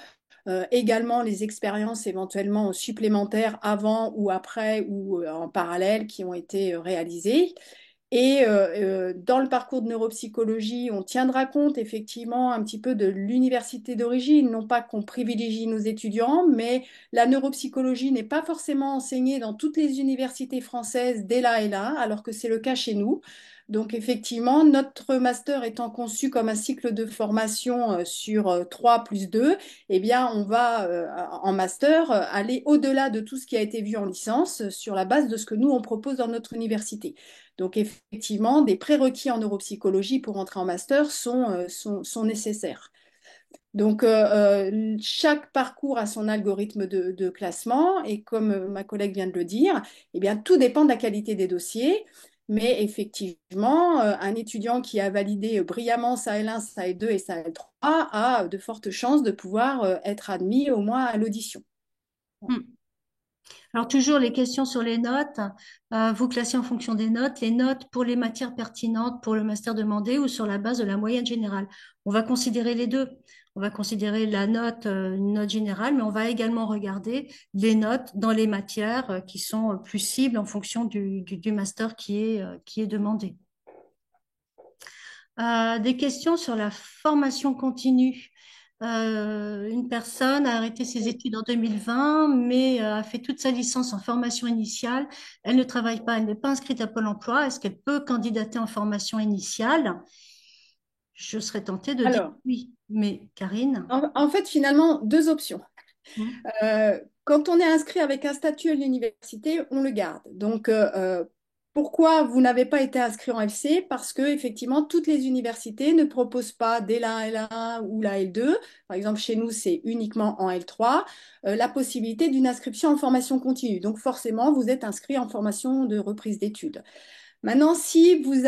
Également les expériences éventuellement supplémentaires avant ou après ou en parallèle qui ont été réalisées. Et dans le parcours de neuropsychologie, on tiendra compte effectivement un petit peu de l'université d'origine, non pas qu'on privilégie nos étudiants, mais la neuropsychologie n'est pas forcément enseignée dans toutes les universités françaises dès là et là, alors que c'est le cas chez nous. Donc effectivement, notre master étant conçu comme un cycle de formation sur 3 plus 2, eh bien on va en master aller au-delà de tout ce qui a été vu en licence sur la base de ce que nous on propose dans notre université. Donc effectivement, des prérequis en neuropsychologie pour entrer en master sont nécessaires. Donc chaque parcours a son algorithme de classement et comme ma collègue vient de le dire, eh bien, tout dépend de la qualité des dossiers. Mais effectivement, un étudiant qui a validé brillamment sa L1, sa L2 et sa L3 a de fortes chances de pouvoir être admis au moins à l'audition. Hmm. Alors, toujours les questions sur les notes. Vous classez en fonction des notes, les notes pour les matières pertinentes pour le master demandé ou sur la base de la moyenne générale. On va considérer les deux. On va considérer la note, une note générale, mais on va également regarder les notes dans les matières qui sont plus cibles en fonction du master qui est demandé. Des questions sur la formation continue. Une personne a arrêté ses études en 2020, mais a fait toute sa licence en formation initiale. Elle ne travaille pas, elle n'est pas inscrite à Pôle emploi. Est-ce qu'elle peut candidater en formation initiale? Je serais tentée de dire Alors, oui. Mais Karine? en fait, finalement, deux options. Hmm. Quand on est inscrit avec un statut à l'université, on le garde. Donc, pourquoi vous n'avez pas été inscrit en FC? Parce que effectivement, toutes les universités ne proposent pas dès la L1 ou la L2. Par exemple, chez nous, c'est uniquement en L3, la possibilité d'une inscription en formation continue. Donc, forcément, vous êtes inscrit en formation de reprise d'études. Maintenant, si vous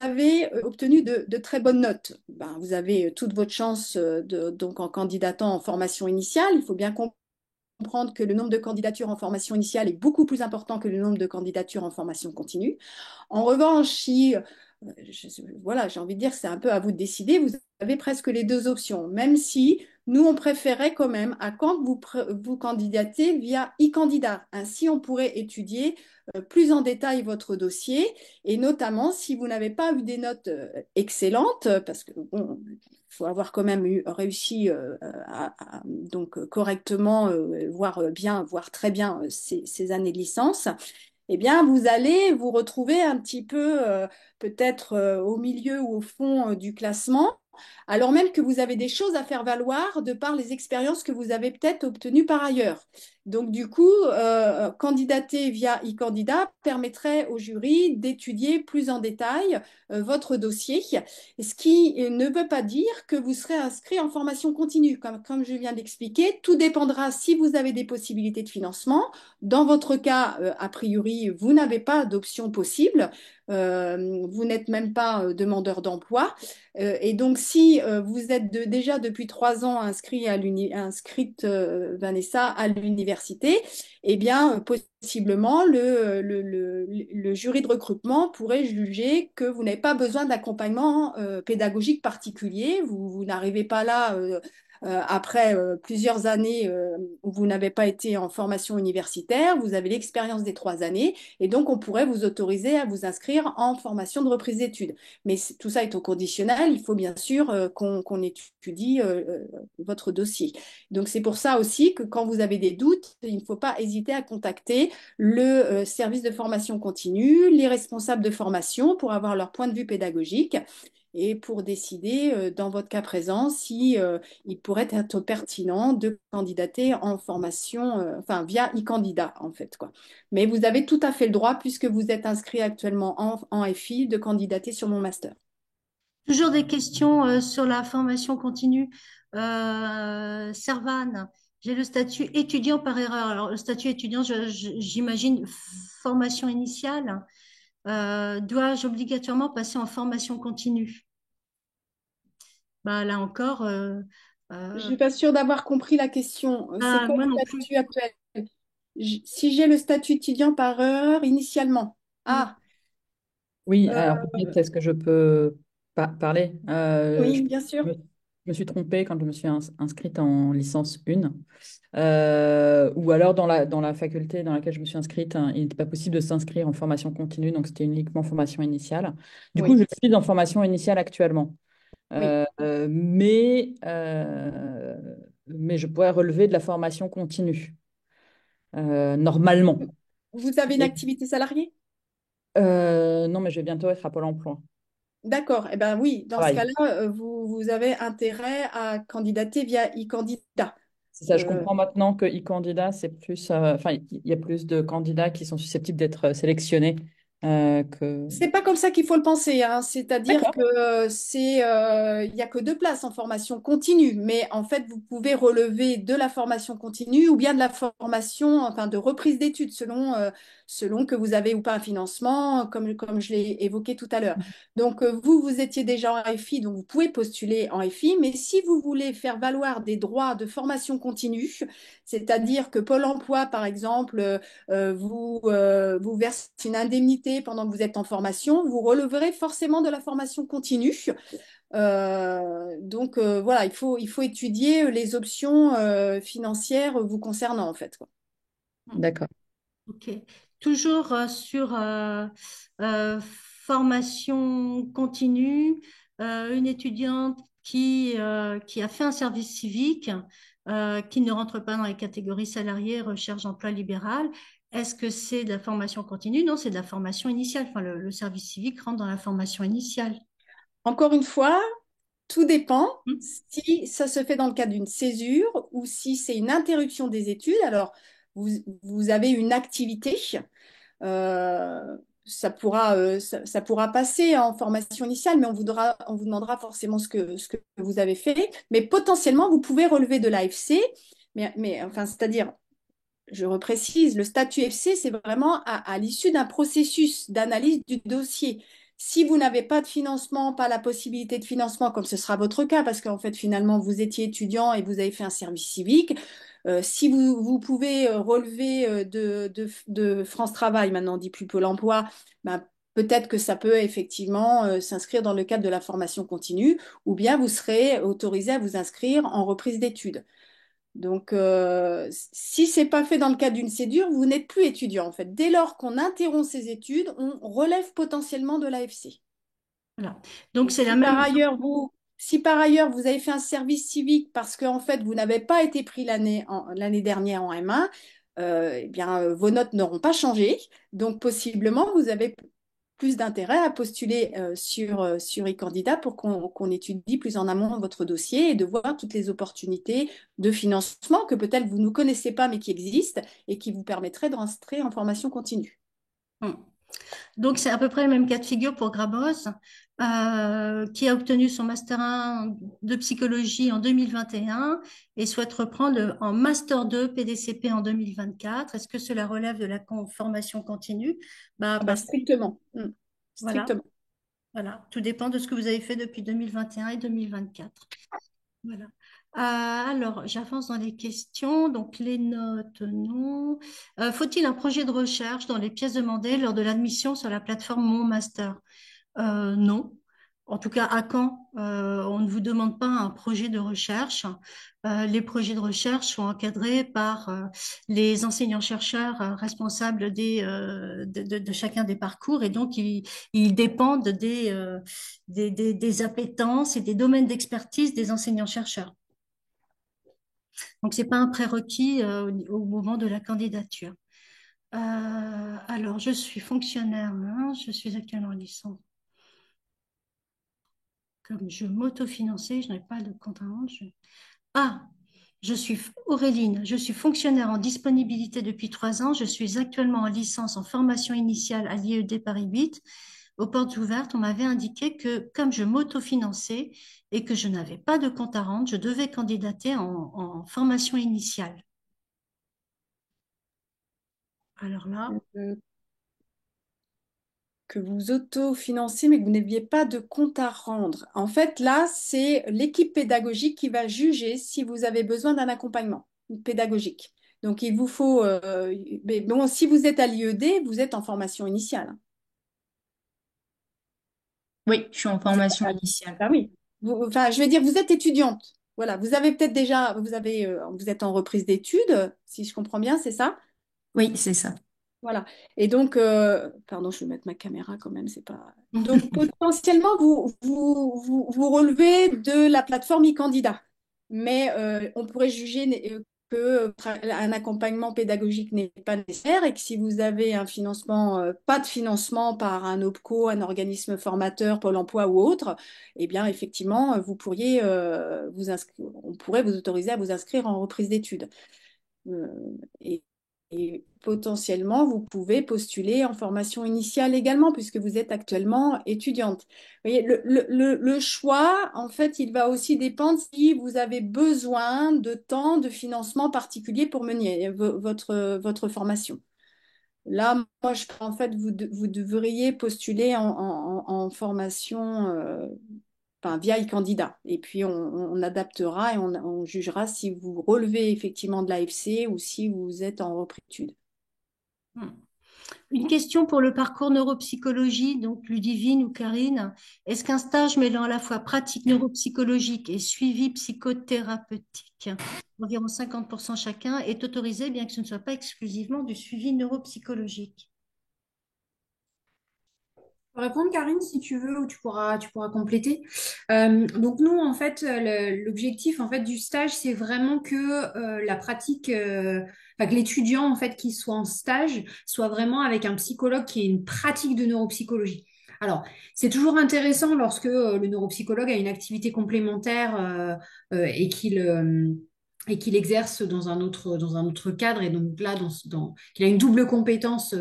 avez obtenu de très bonnes notes, ben, vous avez toute votre chance donc en candidatant en formation initiale. Il faut bien comprendre que le nombre de candidatures en formation initiale est beaucoup plus important que le nombre de candidatures en formation continue. En revanche, si, voilà, j'ai envie de dire, c'est un peu à vous de décider, vous avez presque les deux options, même si nous, on préférait quand même à quand vous candidatez via e-candidat. Ainsi, on pourrait étudier plus en détail votre dossier et notamment si vous n'avez pas eu des notes excellentes, parce que bon, faut avoir quand même réussi donc correctement, voire bien, voire très bien ces années de licence, eh bien, vous allez vous retrouver un petit peu peut-être au milieu ou au fond du classement. alors même que vous avez des choses à faire valoir de par les expériences que vous avez peut-être obtenues par ailleurs. Donc, du coup, candidater via e-candidat permettrait au jury d'étudier plus en détail votre dossier, ce qui ne veut pas dire que vous serez inscrit en formation continue. Comme je viens d'expliquer, tout dépendra si vous avez des possibilités de financement. Dans votre cas, a priori, vous n'avez pas d'option possible. Vous n'êtes même pas demandeur d'emploi. Et donc, si vous êtes déjà depuis 3 ans inscrite, Vanessa, à l'université, eh bien, possiblement, le jury de recrutement pourrait juger que vous n'avez pas besoin d'accompagnement pédagogique particulier. Vous n'arrivez pas là après plusieurs années où vous n'avez pas été en formation universitaire, vous avez l'expérience des 3 années, et donc on pourrait vous autoriser à vous inscrire en formation de reprise d'études. Mais tout ça est au conditionnel. Il faut bien sûr qu'on étudie votre dossier. Donc c'est pour ça aussi que quand vous avez des doutes, il ne faut pas hésiter à contacter le service de formation continue, les responsables de formation pour avoir leur point de vue pédagogique et pour décider, dans votre cas présent, si il pourrait être pertinent de candidater en formation, enfin via e-candidat en fait, quoi. Mais vous avez tout à fait le droit, puisque vous êtes inscrit actuellement en FI, de candidater sur mon master. Toujours des questions sur la formation continue. Servane, j'ai le statut étudiant par erreur. Alors, le statut étudiant, j'imagine formation initiale. Dois-je obligatoirement passer en formation continue? Bah, là encore, Je ne euh, suis pas sûre d'avoir compris la question. C'est quoi moi le non plus. statut actuel? Si j'ai le statut étudiant par heure initialement. Mm. Ah, Oui, euh, alors peut-être est-ce que je peux parler? oui, bien sûr. Je me suis trompée quand je me suis inscrite en licence 1. Ou alors dans la faculté dans laquelle je me suis inscrite, hein, il n'était pas possible de s'inscrire en formation continue, donc c'était uniquement formation initiale. Du coup, Oui, je suis en formation initiale actuellement. oui. Mais je pourrais relever de la formation continue, normalement. Vous avez une Et- activité salariée? non, mais je vais bientôt être à Pôle emploi. D'accord. Eh bien oui, dans ce Pareil. cas-là, vous avez intérêt à candidater via e-candidat. C'est ça, je Euh, comprends maintenant que e-candidat, c'est plus, enfin, il y a plus de candidats qui sont susceptibles d'être sélectionnés que. C'est pas comme ça qu'il faut le penser, hein. C'est-à-dire D'accord. que il y a que 2 places en formation continue, mais en fait, vous pouvez relever de la formation continue ou bien de la formation, enfin, de reprise d'études selon que vous avez ou pas un financement, comme je l'ai évoqué tout à l'heure. Donc, vous étiez déjà en FI, donc vous pouvez postuler en FI, mais si vous voulez faire valoir des droits de formation continue, c'est-à-dire que Pôle emploi, par exemple, vous verse une indemnité pendant que vous êtes en formation, vous releverez forcément de la formation continue. Donc voilà, il faut étudier les options financières vous concernant en fait, quoi. D'accord. Ok. Toujours sur formation continue, une étudiante qui a fait un service civique, qui ne rentre pas dans les catégories salariées, recherche d'emploi libéral. Est-ce que c'est de la formation continue? Non, c'est de la formation initiale. Enfin, le service civique rentre dans la formation initiale. Encore une fois, tout dépend Hmm. si ça se fait dans le cadre d'une césure ou si c'est une interruption des études. Alors, vous avez une activité. Ça pourra passer en formation initiale, mais on vous demandera forcément ce que vous avez fait. Mais potentiellement, vous pouvez relever de l'AFC. Mais enfin, c'est-à-dire, je reprécise, le statut FC, c'est vraiment à l'issue d'un processus d'analyse du dossier. Si vous n'avez pas de financement, pas la possibilité de financement, comme ce sera votre cas, parce qu'en fait, finalement, vous étiez étudiant et vous avez fait un service civique, si vous pouvez relever de France Travail, maintenant on dit plus Pôle emploi, ben, peut-être que ça peut effectivement s'inscrire dans le cadre de la formation continue, ou bien vous serez autorisé à vous inscrire en reprise d'études. Donc, si c'est pas fait dans le cadre d'une cédure, vous n'êtes plus étudiant en fait. Dès lors qu'on interrompt ses études, on relève potentiellement de l'AFC. Voilà. Donc, Et c'est la même. si par ailleurs vous avez fait un service civique parce qu'en fait vous n'avez pas été pris l'année dernière en M1, eh bien vos notes n'auront pas changé. Donc possiblement vous avez plus d'intérêt à postuler sur eCandida pour qu'on étudie plus en amont votre dossier et de voir toutes les opportunités de financement que peut-être vous ne connaissez pas mais qui existent et qui vous permettraient de rentrer en formation continue. Hmm. Donc, c'est à peu près le même cas de figure pour Grabos, qui a obtenu son Master 1 de psychologie en 2021 et souhaite reprendre en Master 2 PDCP en 2024. Est-ce que cela relève de la formation continue? Bah, Ah bah, parce que, strictement. voilà, Strictement. voilà, tout dépend de ce que vous avez fait depuis 2021 et 2024. Voilà. Alors, j'avance dans les questions. Donc, les notes, non. Faut-il un projet de recherche dans les pièces demandées lors de l'admission sur la plateforme Mon Master? Non. En tout cas, à Caen, on ne vous demande pas un projet de recherche. Les projets de recherche sont encadrés par les enseignants-chercheurs responsables de chacun des parcours et donc ils dépendent des appétences et des domaines d'expertise des enseignants-chercheurs. Donc, c'est pas un prérequis au moment de la candidature. Alors, je suis fonctionnaire, hein, je suis actuellement en licence. Comme je m'autofinançais, je n'avais pas de compte à rendre. Ah, je suis Auréline, je suis fonctionnaire en disponibilité depuis 3 ans. Je suis actuellement en licence en formation initiale à l'IED Paris 8. Aux portes ouvertes, on m'avait indiqué que comme je m'autofinançais et que je n'avais pas de compte à rendre, je devais candidater en formation initiale. Alors là, Euh, que vous autofinancez, mais que vous n'aviez pas de compte à rendre. En fait, là, c'est l'équipe pédagogique qui va juger si vous avez besoin d'un accompagnement pédagogique. Donc, il vous faut... mais bon, si vous êtes à l'IED, vous êtes en formation initiale. Oui, je suis en Vous êtes formation à- initiale. Ah oui. Enfin, je vais dire, vous êtes étudiante. Voilà, vous avez peut-être déjà... vous êtes en reprise d'études, si je comprends bien, c'est ça? Oui, c'est ça. Voilà. Et donc, pardon, je vais mettre ma caméra quand même, c'est pas. Donc, potentiellement, vous relevez de la plateforme e-candidat. Mais on pourrait juger que un accompagnement pédagogique n'est pas nécessaire et que si vous avez un financement, pas de financement par un OPCO, un organisme formateur, Pôle emploi ou autre, eh bien, effectivement, vous pourriez on pourrait vous autoriser à vous inscrire en reprise d'études. Euh, et, et potentiellement, vous pouvez postuler en formation initiale également, puisque vous êtes actuellement étudiante. Vous voyez, le choix, en fait, il va aussi dépendre si vous avez besoin de temps de financement particulier pour mener votre formation. Là, moi, en fait, vous devriez postuler en formation enfin, via e-candidat. Et puis, on adaptera et on jugera si vous relevez effectivement de l'AFC ou si vous êtes en reprise d'études. une question pour le parcours neuropsychologie, donc Ludivine ou Karine. Est-ce qu'un stage mêlant à la fois pratique neuropsychologique et suivi psychothérapeutique, environ 50% chacun, est autorisé, bien que ce ne soit pas exclusivement du suivi neuropsychologique? Peux répondre, Karine, si tu veux, ou tu pourras compléter. Donc nous, en fait, l'objectif en fait du stage, c'est vraiment que la pratique, enfin, que l'étudiant en fait qui soit en stage soit vraiment avec un psychologue qui ait une pratique de neuropsychologie. Alors, c'est toujours intéressant lorsque le neuropsychologue a une activité complémentaire et qu'il exerce dans un autre cadre, et donc là, qu'il a une double compétence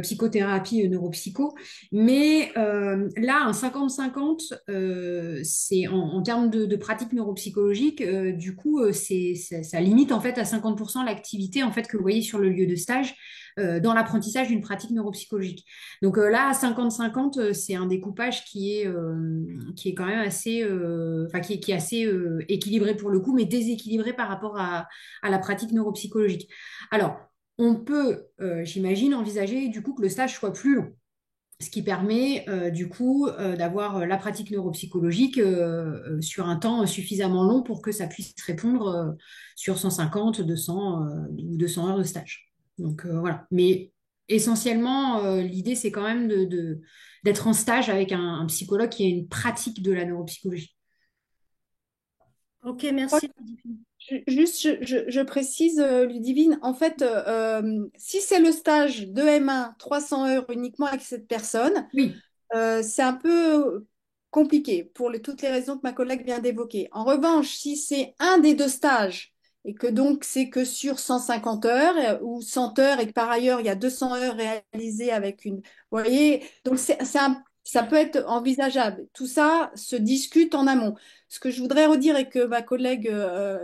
psychothérapie et neuropsycho. Mais là, un 50-50, c'est en termes de pratique neuropsychologique, du coup, ça limite en fait à 50% l'activité en fait que vous voyez sur le lieu de stage dans l'apprentissage d'une pratique neuropsychologique. Donc là, à 50-50, c'est un découpage qui est quand même assez, enfin, qui est assez équilibré pour le coup, mais déséquilibré par rapport à la pratique neuropsychologique. Alors, on peut, j'imagine, envisager du coup que le stage soit plus long, ce qui permet du coup d'avoir la pratique neuropsychologique sur un temps suffisamment long pour que ça puisse répondre sur 150, 200 ou 200 heures de stage. Donc voilà. Mais essentiellement, l'idée, c'est quand même d'être en stage avec un psychologue qui a une pratique de la neuropsychologie. Ok, merci. Juste, je précise, Ludivine, en fait, si c'est le stage de M1, 300 heures uniquement avec cette personne, Oui, c'est un peu compliqué pour toutes les raisons que ma collègue vient d'évoquer. En revanche, si c'est un des deux stages et que donc c'est que sur 150 heures ou 100 heures et que par ailleurs il y a 200 heures réalisées avec une... Vous voyez, donc ça peut être envisageable. Tout ça se discute en amont. Ce que je voudrais redire et que ma collègue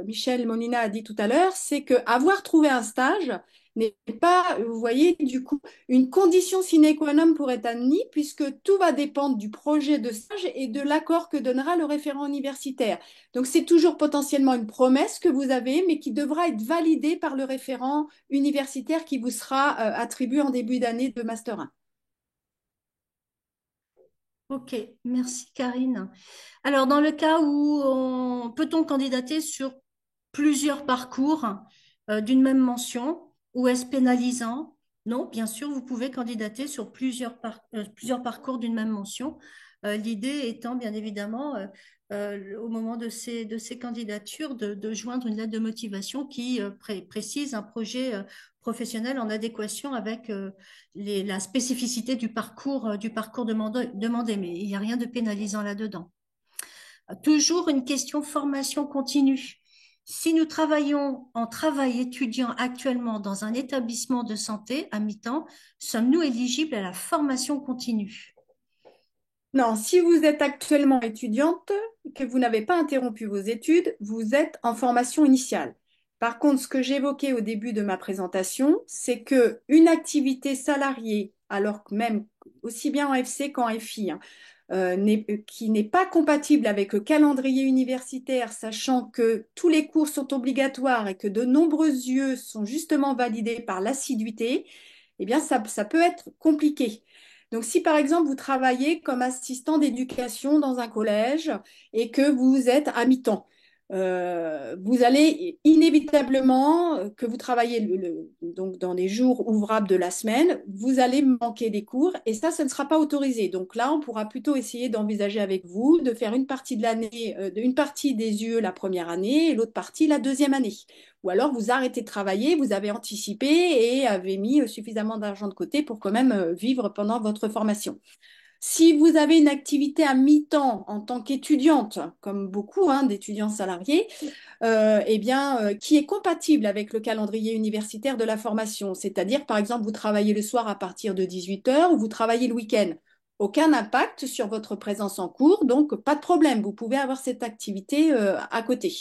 Michèle Molina a dit tout à l'heure, c'est que avoir trouvé un stage n'est pas, vous voyez, du coup, une condition sine qua non pour être admis, puisque tout va dépendre du projet de stage et de l'accord que donnera le référent universitaire. Donc, c'est toujours potentiellement une promesse que vous avez, mais qui devra être validée par le référent universitaire qui vous sera attribué en début d'année de Master 1. Ok, merci Karine. Alors, dans le cas où peut-on candidater sur plusieurs parcours d'une même mention ou est-ce pénalisant? Non, bien sûr, vous pouvez candidater sur plusieurs parcours d'une même mention. L'idée étant, bien évidemment, au moment de ces candidatures, de joindre une lettre de motivation qui précise un projet professionnel en adéquation avec la spécificité du parcours demandé, mais il n'y a rien de pénalisant là-dedans. Toujours une question formation continue. Si nous travaillons en travail étudiant actuellement dans un établissement de santé à mi-temps, sommes-nous éligibles à la formation continue? Non, si vous êtes actuellement étudiante, que vous n'avez pas interrompu vos études, vous êtes en formation initiale. Par contre, ce que j'évoquais au début de ma présentation, c'est que une activité salariée, alors que même aussi bien en FC qu'en FI, hein, qui n'est pas compatible avec le calendrier universitaire, sachant que tous les cours sont obligatoires et que de nombreux lieux sont justement validés par l'assiduité, eh bien, ça peut être compliqué. Donc, si par exemple vous travaillez comme assistant d'éducation dans un collège et que vous êtes à mi-temps, vous allez inévitablement, que vous travaillez donc dans les jours ouvrables de la semaine, vous allez manquer des cours et ça ne sera pas autorisé. Donc là, on pourra plutôt essayer d'envisager avec vous de faire une partie de l'année, une partie des UE la première année et l'autre partie la deuxième année. Ou alors vous arrêtez de travailler, vous avez anticipé et avez mis suffisamment d'argent de côté pour quand même vivre pendant votre formation. Si vous avez une activité à mi-temps en tant qu'étudiante, comme beaucoup hein, d'étudiants salariés, eh bien, qui est compatible avec le calendrier universitaire de la formation, c'est-à-dire par exemple vous travaillez le soir à partir de 18 heures ou vous travaillez le week-end. Aucun impact sur votre présence en cours, donc pas de problème, vous pouvez avoir cette activité à côté.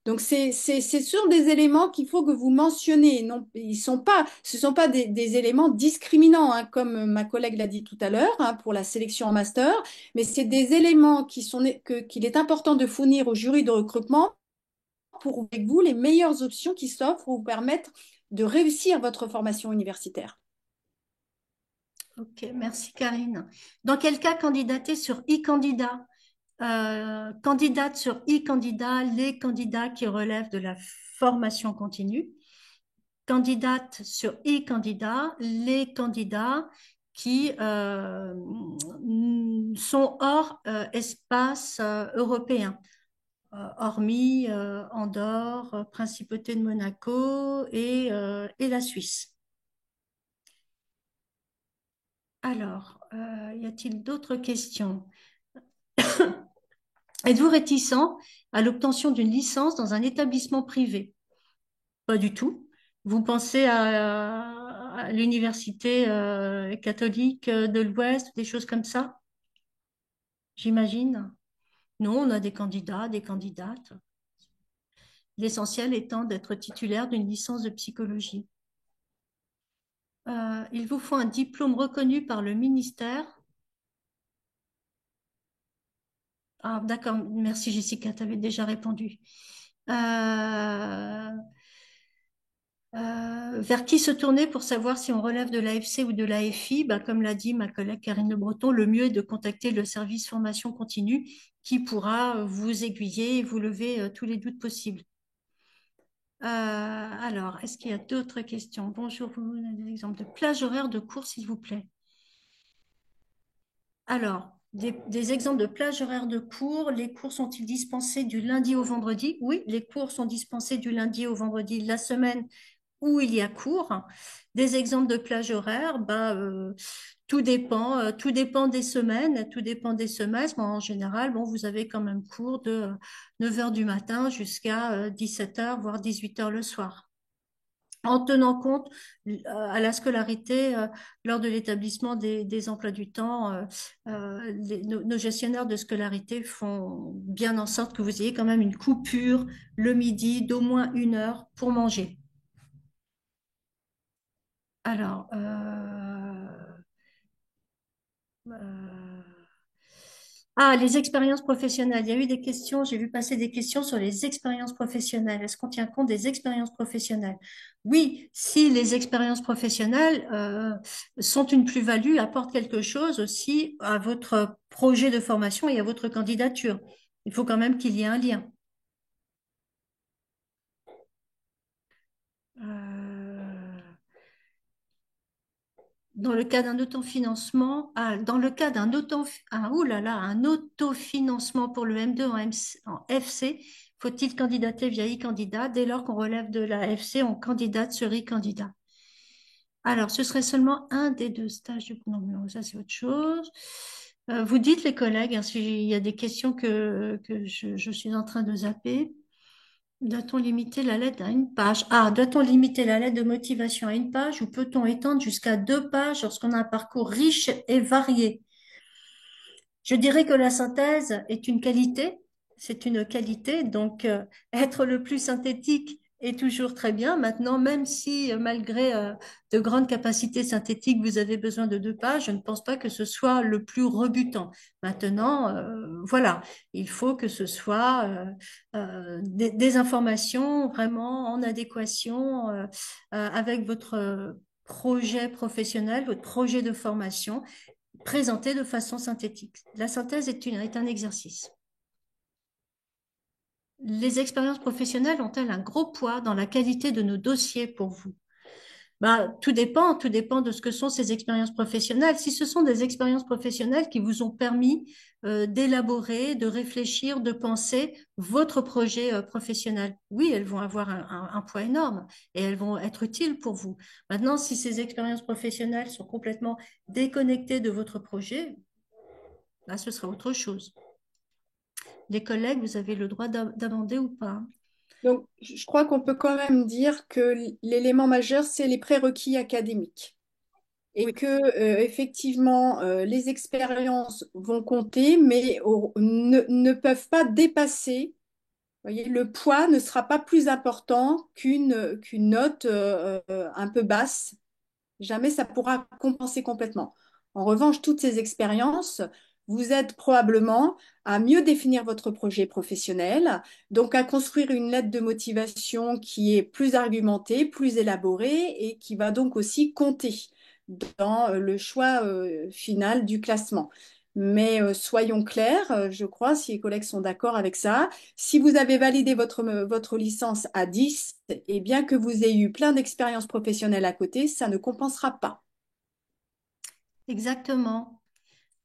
Donc, ce sont des éléments qu'il faut que vous mentionnez. Non, ce sont pas des éléments discriminants, hein, comme ma collègue l'a dit tout à l'heure, hein, pour la sélection en master, mais c'est des éléments qu'il est important de fournir au jury de recrutement pour avec vous les meilleures options qui s'offrent pour vous permettre de réussir votre formation universitaire. Ok, merci Karine. Dans quel cas candidater sur e-candidat? Candidate sur e-candidat, les candidats qui relèvent de la formation continue. Candidate sur e-candidat, les candidats qui sont hors espace européen, hormis Andorre, Principauté de Monaco et la Suisse. Alors, y a-t-il d'autres questions? Êtes-vous réticent à l'obtention d'une licence dans un établissement privé? Pas du tout. Vous pensez à l'université catholique de l'Ouest, des choses comme ça, j'imagine? Non, on a des candidats, des candidates. L'essentiel étant d'être titulaire d'une licence de psychologie. Il vous faut un diplôme reconnu par le ministère. Ah, d'accord, merci Jessica, tu avais déjà répondu. Vers qui se tourner pour savoir si on relève de l'AFC ou de l'AFI? Bah, comme l'a dit ma collègue Karine Le Breton, le mieux est de contacter le service formation continue qui pourra vous aiguiller et vous lever tous les doutes possibles. Alors, est-ce qu'il y a d'autres questions? Bonjour, vous donnez des exemples de plage horaire de cours, s'il vous plaît. Alors, Des exemples de plage horaire de cours. Les cours sont-ils dispensés du lundi au vendredi? Oui, les cours sont dispensés du lundi au vendredi la semaine où il y a cours. Des exemples de plage horaire, tout dépend des semaines, tout dépend des semestres. Mais en général, bon, vous avez quand même cours de 9 heures du matin jusqu'à 17 heures, voire 18 heures le soir, en tenant compte à la scolarité lors de l'établissement des emplois du temps. Nos gestionnaires de scolarité font bien en sorte que vous ayez quand même une coupure le midi d'au moins 1 heure pour manger. Alors, euh, les expériences professionnelles. Il y a eu des questions, j'ai vu passer des questions sur les expériences professionnelles. Est-ce qu'on tient compte des expériences professionnelles? Oui, si les expériences professionnelles sont une plus-value, apportent quelque chose aussi à votre projet de formation et à votre candidature. Il faut quand même qu'il y ait un lien. Euh, Dans le cas d'un autofinancement, dans le cas un autofinancement pour le M2 en FC, faut-il candidater via e-candidat? Dès lors qu'on relève de la FC, on candidate sur e-candidat. Alors, ce serait seulement un des deux stages du non, non, ça c'est autre chose. Vous dites, les collègues, hein, s'il y a des questions que je suis en train de zapper. Doit-on limiter la lettre à une page? Doit-on limiter la lettre de motivation à une page ou peut-on étendre jusqu'à 2 pages lorsqu'on a un parcours riche et varié? Je dirais que la synthèse est une qualité, c'est une qualité, donc être le plus synthétique est toujours très bien. Maintenant, même si malgré de grandes capacités synthétiques, vous avez besoin de 2 pages, je ne pense pas que ce soit le plus rebutant. Maintenant, voilà, il faut que ce soit des informations vraiment en adéquation avec votre projet professionnel, votre projet de formation présentée de façon synthétique. La synthèse est un exercice. Les expériences professionnelles ont-elles un gros poids dans la qualité de nos dossiers pour vous? Tout dépend de ce que sont ces expériences professionnelles. Si ce sont des expériences professionnelles qui vous ont permis d'élaborer, de réfléchir, de penser votre projet professionnel, oui, elles vont avoir un poids énorme et elles vont être utiles pour vous. Maintenant, si ces expériences professionnelles sont complètement déconnectées de votre projet, là, ce sera autre chose. Les collègues, vous avez le droit d'amender ou pas? Donc, je crois qu'on peut quand même dire que l'élément majeur, c'est les prérequis académiques. Et Oui. que, effectivement, les expériences vont compter, mais ne peuvent pas dépasser. Vous voyez, le poids ne sera pas plus important qu'une note un peu basse. Jamais ça pourra compenser complètement. En revanche, toutes ces expériences vous aident probablement à mieux définir votre projet professionnel, donc à construire une lettre de motivation qui est plus argumentée, plus élaborée et qui va donc aussi compter dans le choix final du classement. Mais soyons clairs, je crois, si les collègues sont d'accord avec ça, si vous avez validé votre licence à 10, et bien que vous ayez eu plein d'expériences professionnelles à côté, ça ne compensera pas. Exactement.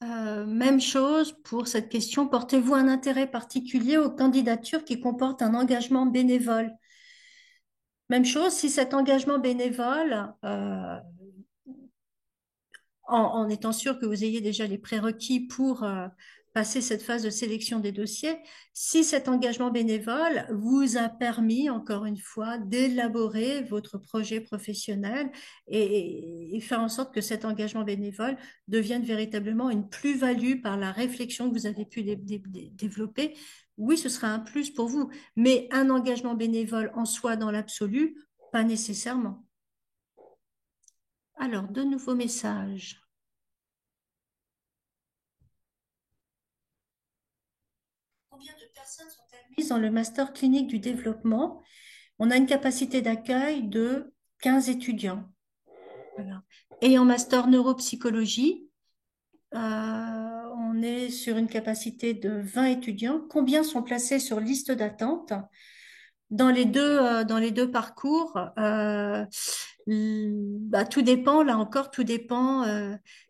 Même chose pour cette question. Portez-vous un intérêt particulier aux candidatures qui comportent un engagement bénévole? Même chose, si cet engagement bénévole en étant sûr que vous ayez déjà les prérequis pour passer cette phase de sélection des dossiers, si cet engagement bénévole vous a permis, encore une fois, d'élaborer votre projet professionnel et faire en sorte que cet engagement bénévole devienne véritablement une plus-value par la réflexion que vous avez pu développer, oui, ce sera un plus pour vous. Mais un engagement bénévole en soi, dans l'absolu, pas nécessairement. Alors, de nouveaux messages. Combien de personnes sont admises dans le master clinique du développement? On a une capacité d'accueil de 15 étudiants. Voilà. Et en master neuropsychologie, on est sur une capacité de 20 étudiants. Combien sont placés sur liste d'attente? Dans les deux parcours, tout dépend, là encore, tout dépend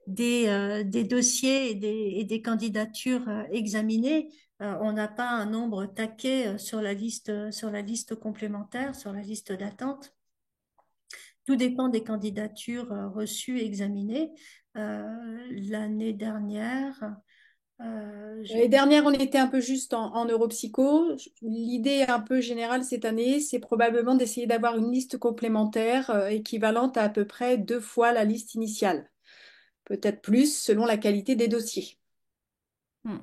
des dossiers et des candidatures examinées. On n'a pas un nombre taqué sur la liste complémentaire, sur la liste d'attente. Tout dépend des candidatures reçues, examinées. L'année dernière, L'année dernière, on était un peu juste en neuropsycho. L'idée un peu générale cette année, c'est probablement d'essayer d'avoir une liste complémentaire équivalente à peu près 2 fois la liste initiale. Peut-être plus selon la qualité des dossiers. hmm.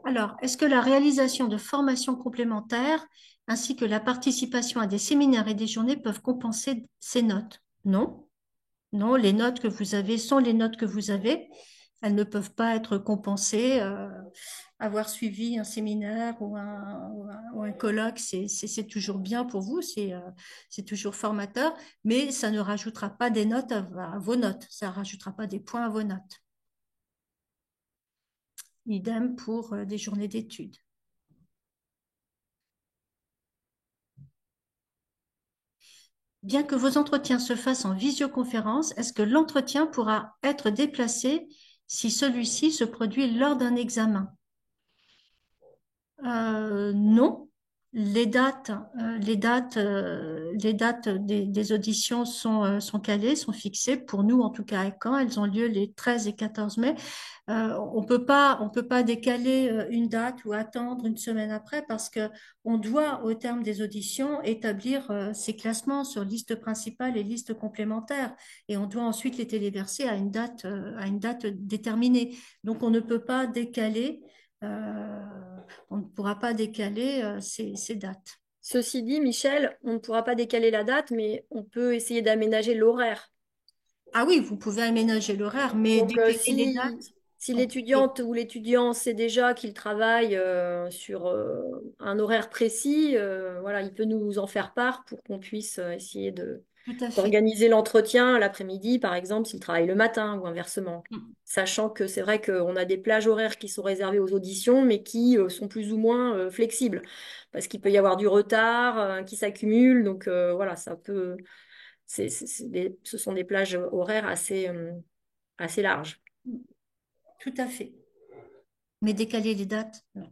Alors, est-ce que la réalisation de formations complémentaires ainsi que la participation à des séminaires et des journées peuvent compenser ces notes? Non. Non, les notes que vous avez sont les notes que vous avez. Elles ne peuvent pas être compensées. Avoir suivi un séminaire ou un colloque, c'est toujours bien pour vous, c'est toujours formateur, mais ça ne rajoutera pas des notes à vos notes, ça ne rajoutera pas des points à vos notes. Idem pour des journées d'études. Bien que vos entretiens se fassent en visioconférence, est-ce que l'entretien pourra être déplacé si celui-ci se produit lors d'un examen? Non. Les dates des auditions sont calées, sont fixées. Pour nous, en tout cas à Caen, elles ont lieu les 13 et 14 mai. On peut pas décaler une date ou attendre une semaine après parce que on doit, au terme des auditions, établir ces classements sur liste principale et liste complémentaire. Et on doit ensuite les téléverser à une date déterminée. Donc, on ne peut pas décaler. On ne pourra pas décaler ces dates. Ceci dit, Michel, on ne pourra pas décaler la date, mais on peut essayer d'aménager l'horaire. Ah oui, vous pouvez aménager l'horaire, mais Donc, décaler les dates, si compliqué. l'étudiante ou l'étudiant sait déjà qu'il travaille sur un horaire précis, voilà, il peut nous en faire part pour qu'on puisse essayer Tout à fait. d'organiser l'entretien l'après-midi, par exemple, s'il travaille le matin ou inversement. Mm. Sachant que c'est vrai qu'on a des plages horaires qui sont réservées aux auditions, mais qui sont plus ou moins flexibles, parce qu'il peut y avoir du retard qui s'accumule. Donc voilà, ça peut, ce sont des plages horaires assez larges. Tout à fait. Mais décaler les dates, non.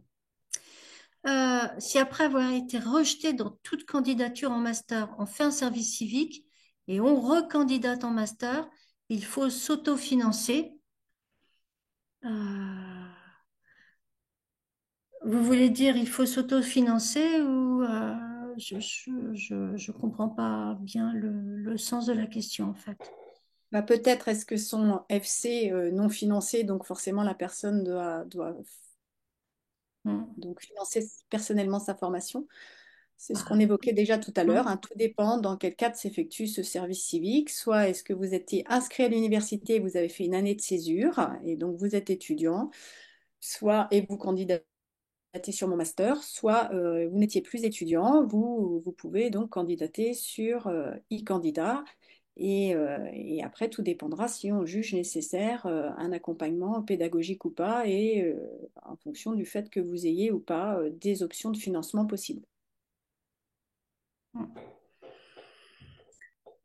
Si après avoir été rejeté dans toute candidature en master, on fait un service civique et on recandidate en master, il faut s'autofinancer. Euh, Vous voulez dire il faut s'autofinancer ou je comprends pas bien le sens de la question en fait. Bah, peut-être est-ce que son FC non financé, donc forcément la personne doit Hmm. donc financer personnellement sa formation. C'est ce qu'on évoquait déjà tout à l'heure, Hmm. hein. Tout dépend dans quel cadre s'effectue ce service civique. Soit est-ce que vous étiez inscrit à l'université, vous avez fait une année de césure et donc vous êtes étudiant, soit et vous candidatez sur mon master, soit vous n'étiez plus étudiant, vous pouvez donc candidater sur e-candidat. Et après, tout dépendra si on juge nécessaire un accompagnement pédagogique ou pas, et en fonction du fait que vous ayez ou pas des options de financement possibles.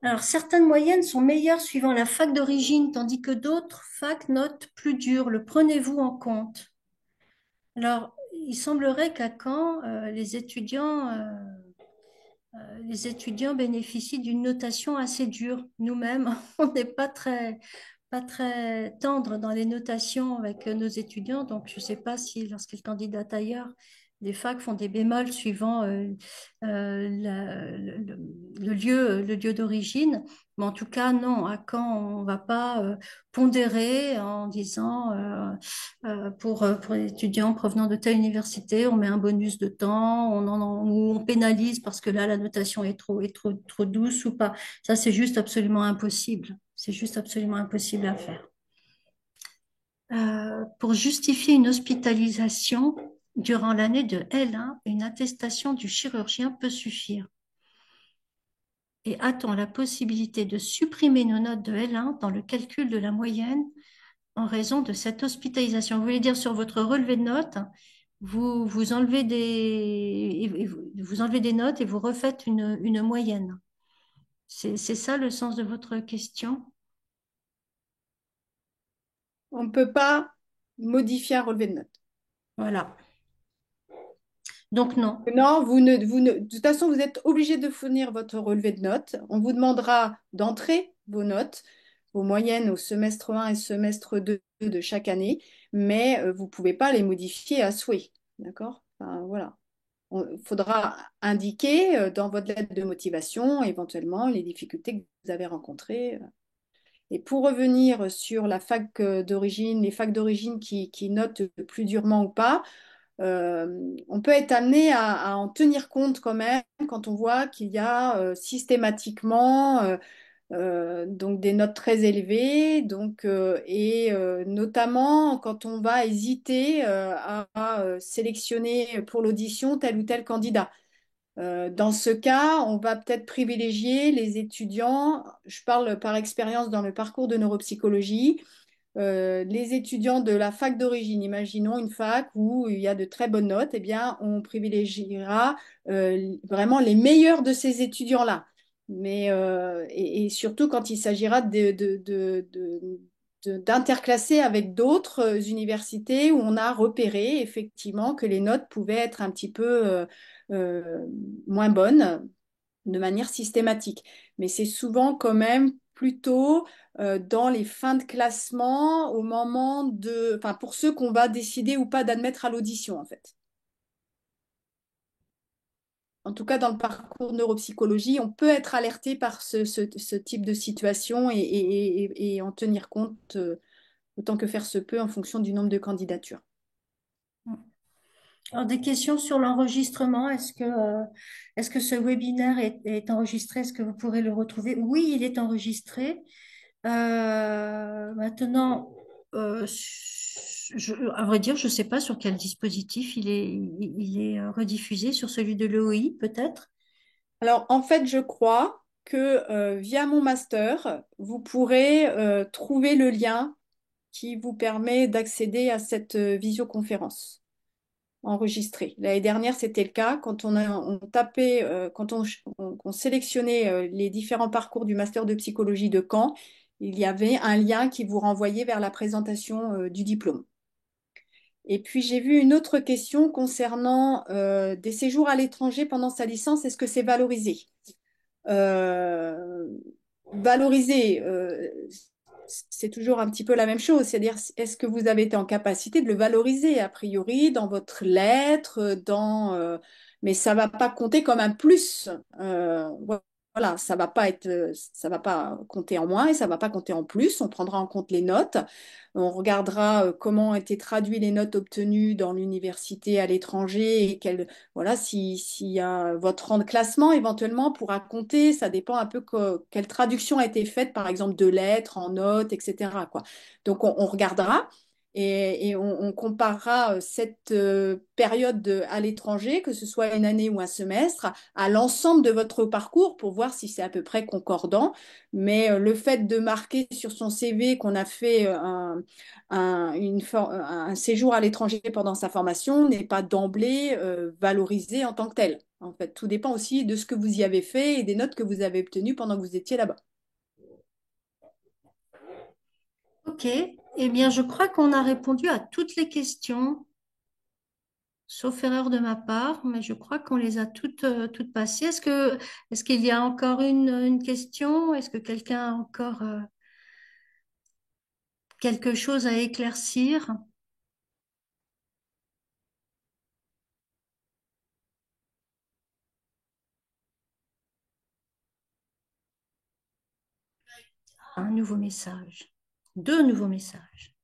Alors certaines moyennes sont meilleures suivant la fac d'origine, tandis que d'autres facs notent plus dur. Le prenez-vous en compte? Alors, il semblerait qu'à Caen, les étudiants bénéficient d'une notation assez dure. Nous-mêmes, on n'est pas très tendre dans les notations avec nos étudiants, donc je ne sais pas si lorsqu'ils candidatent ailleurs, les facs font des bémols suivant le lieu d'origine. Mais en tout cas, non, à Caen, on ne va pas pondérer en disant pour les étudiants provenant de telle université, on met un bonus de temps, ou on pénalise parce que là, la notation trop douce ou pas. Ça, c'est juste absolument impossible. C'est juste absolument impossible à faire. Pour justifier une hospitalisation durant l'année de L1, une attestation du chirurgien peut suffire. Et a-t-on la possibilité de supprimer nos notes de L1 dans le calcul de la moyenne en raison de cette hospitalisation? Vous voulez dire sur votre relevé de notes, vous enlevez vous enlevez des notes et vous refaites une moyenne. C'est ça le sens de votre question? On ne peut pas modifier un relevé de notes. Voilà. Donc non. Non, de toute façon, vous êtes obligé de fournir votre relevé de notes. On vous demandera d'entrer vos notes, vos moyennes au semestre 1 et semestre 2 de chaque année, mais vous ne pouvez pas les modifier à souhait. D'accord? Enfin, voilà. Il faudra indiquer dans votre lettre de motivation éventuellement les difficultés que vous avez rencontrées. Et pour revenir sur la fac d'origine, les facs d'origine qui notent plus durement ou pas, on peut être amené à en tenir compte quand même quand on voit qu'il y a systématiquement donc des notes très élevées, notamment quand on va hésiter à sélectionner pour l'audition tel ou tel candidat. Dans ce cas, on va peut-être privilégier les étudiants, je parle par expérience dans le parcours de neuropsychologie, les étudiants de la fac d'origine. Imaginons une fac où il y a de très bonnes notes, eh bien, on privilégiera vraiment les meilleurs de ces étudiants-là. Et surtout quand il s'agira d'interclasser avec d'autres universités où on a repéré effectivement que les notes pouvaient être un petit peu euh, moins bonnes de manière systématique. Mais c'est souvent quand même plutôt dans les fins de classement au moment enfin, pour ceux qu'on va décider ou pas d'admettre à l'audition, en fait. En tout cas, dans le parcours neuropsychologie, on peut être alerté par ce type de situation et en tenir compte autant que faire se peut en fonction du nombre de candidatures. Alors, des questions sur l'enregistrement. Est-ce que ce webinaire est enregistré? Est-ce que vous pourrez le retrouver? Oui, il est enregistré. Maintenant, à vrai dire, je ne sais pas sur quel dispositif il est rediffusé, sur celui de l'EOI peut-être. Alors, en fait, je crois que via mon master, vous pourrez trouver le lien qui vous permet d'accéder à cette visioconférence enregistrée. L'année dernière, c'était le cas quand on tapait, quand on sélectionnait les différents parcours du master de psychologie de Caen, il y avait un lien qui vous renvoyait vers la présentation du diplôme. Et puis j'ai vu une autre question concernant des séjours à l'étranger pendant sa licence. Est-ce que c'est valorisé? Euh, Valoriser, c'est toujours un petit peu la même chose. C'est-à-dire, est-ce que vous avez été en capacité de le valoriser, a priori, dans votre lettre, mais ça va pas compter comme un plus. Voilà, ça va pas compter en moins et ça va pas compter en plus. On prendra en compte les notes. On regardera comment ont été traduites les notes obtenues dans l'université à l'étranger et voilà, s'il y a votre rang de classement éventuellement pourra compter, ça dépend un peu quelle traduction a été faite, par exemple de lettres en notes, etc., quoi. Donc on regardera et on comparera cette période à l'étranger, que ce soit une année ou un semestre, à l'ensemble de votre parcours pour voir si c'est à peu près concordant. Mais le fait de marquer sur son CV qu'on a fait un séjour à l'étranger pendant sa formation n'est pas d'emblée valorisé en tant que tel. En fait, tout dépend aussi de ce que vous y avez fait et des notes que vous avez obtenues pendant que vous étiez là-bas. Ok. Eh bien, je crois qu'on a répondu à toutes les questions, sauf erreur de ma part, mais je crois qu'on les a toutes passées. Est-ce qu'il y a encore une question? Est-ce que quelqu'un a encore quelque chose à éclaircir? Un nouveau message. Deux nouveaux messages.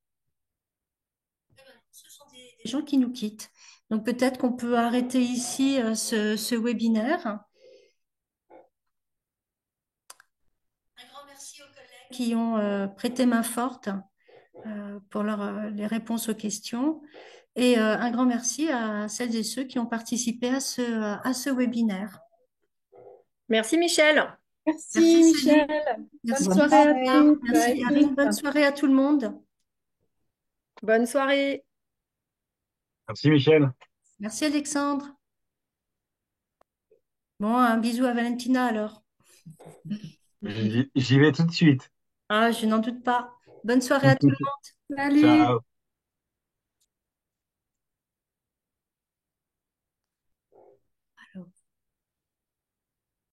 Ce sont des gens qui nous quittent. Donc peut-être qu'on peut arrêter ici ce webinaire. Un grand merci aux collègues qui ont prêté main forte pour les réponses aux questions. Et un grand merci à celles et ceux qui ont participé à ce webinaire. Merci Michel. Merci Merci Céline. Michel. Bonne Merci Bonne soirée à Nicolas. soirée. toutes et à Merci Karine. Bonne tous. soirée à tout le monde. Bonne soirée. Merci Michel. Merci Alexandre. Bon, un bisou à Valentina alors. J'y vais tout de suite. Ah, je n'en doute pas. Bonne soirée à tous. Salut! Ciao.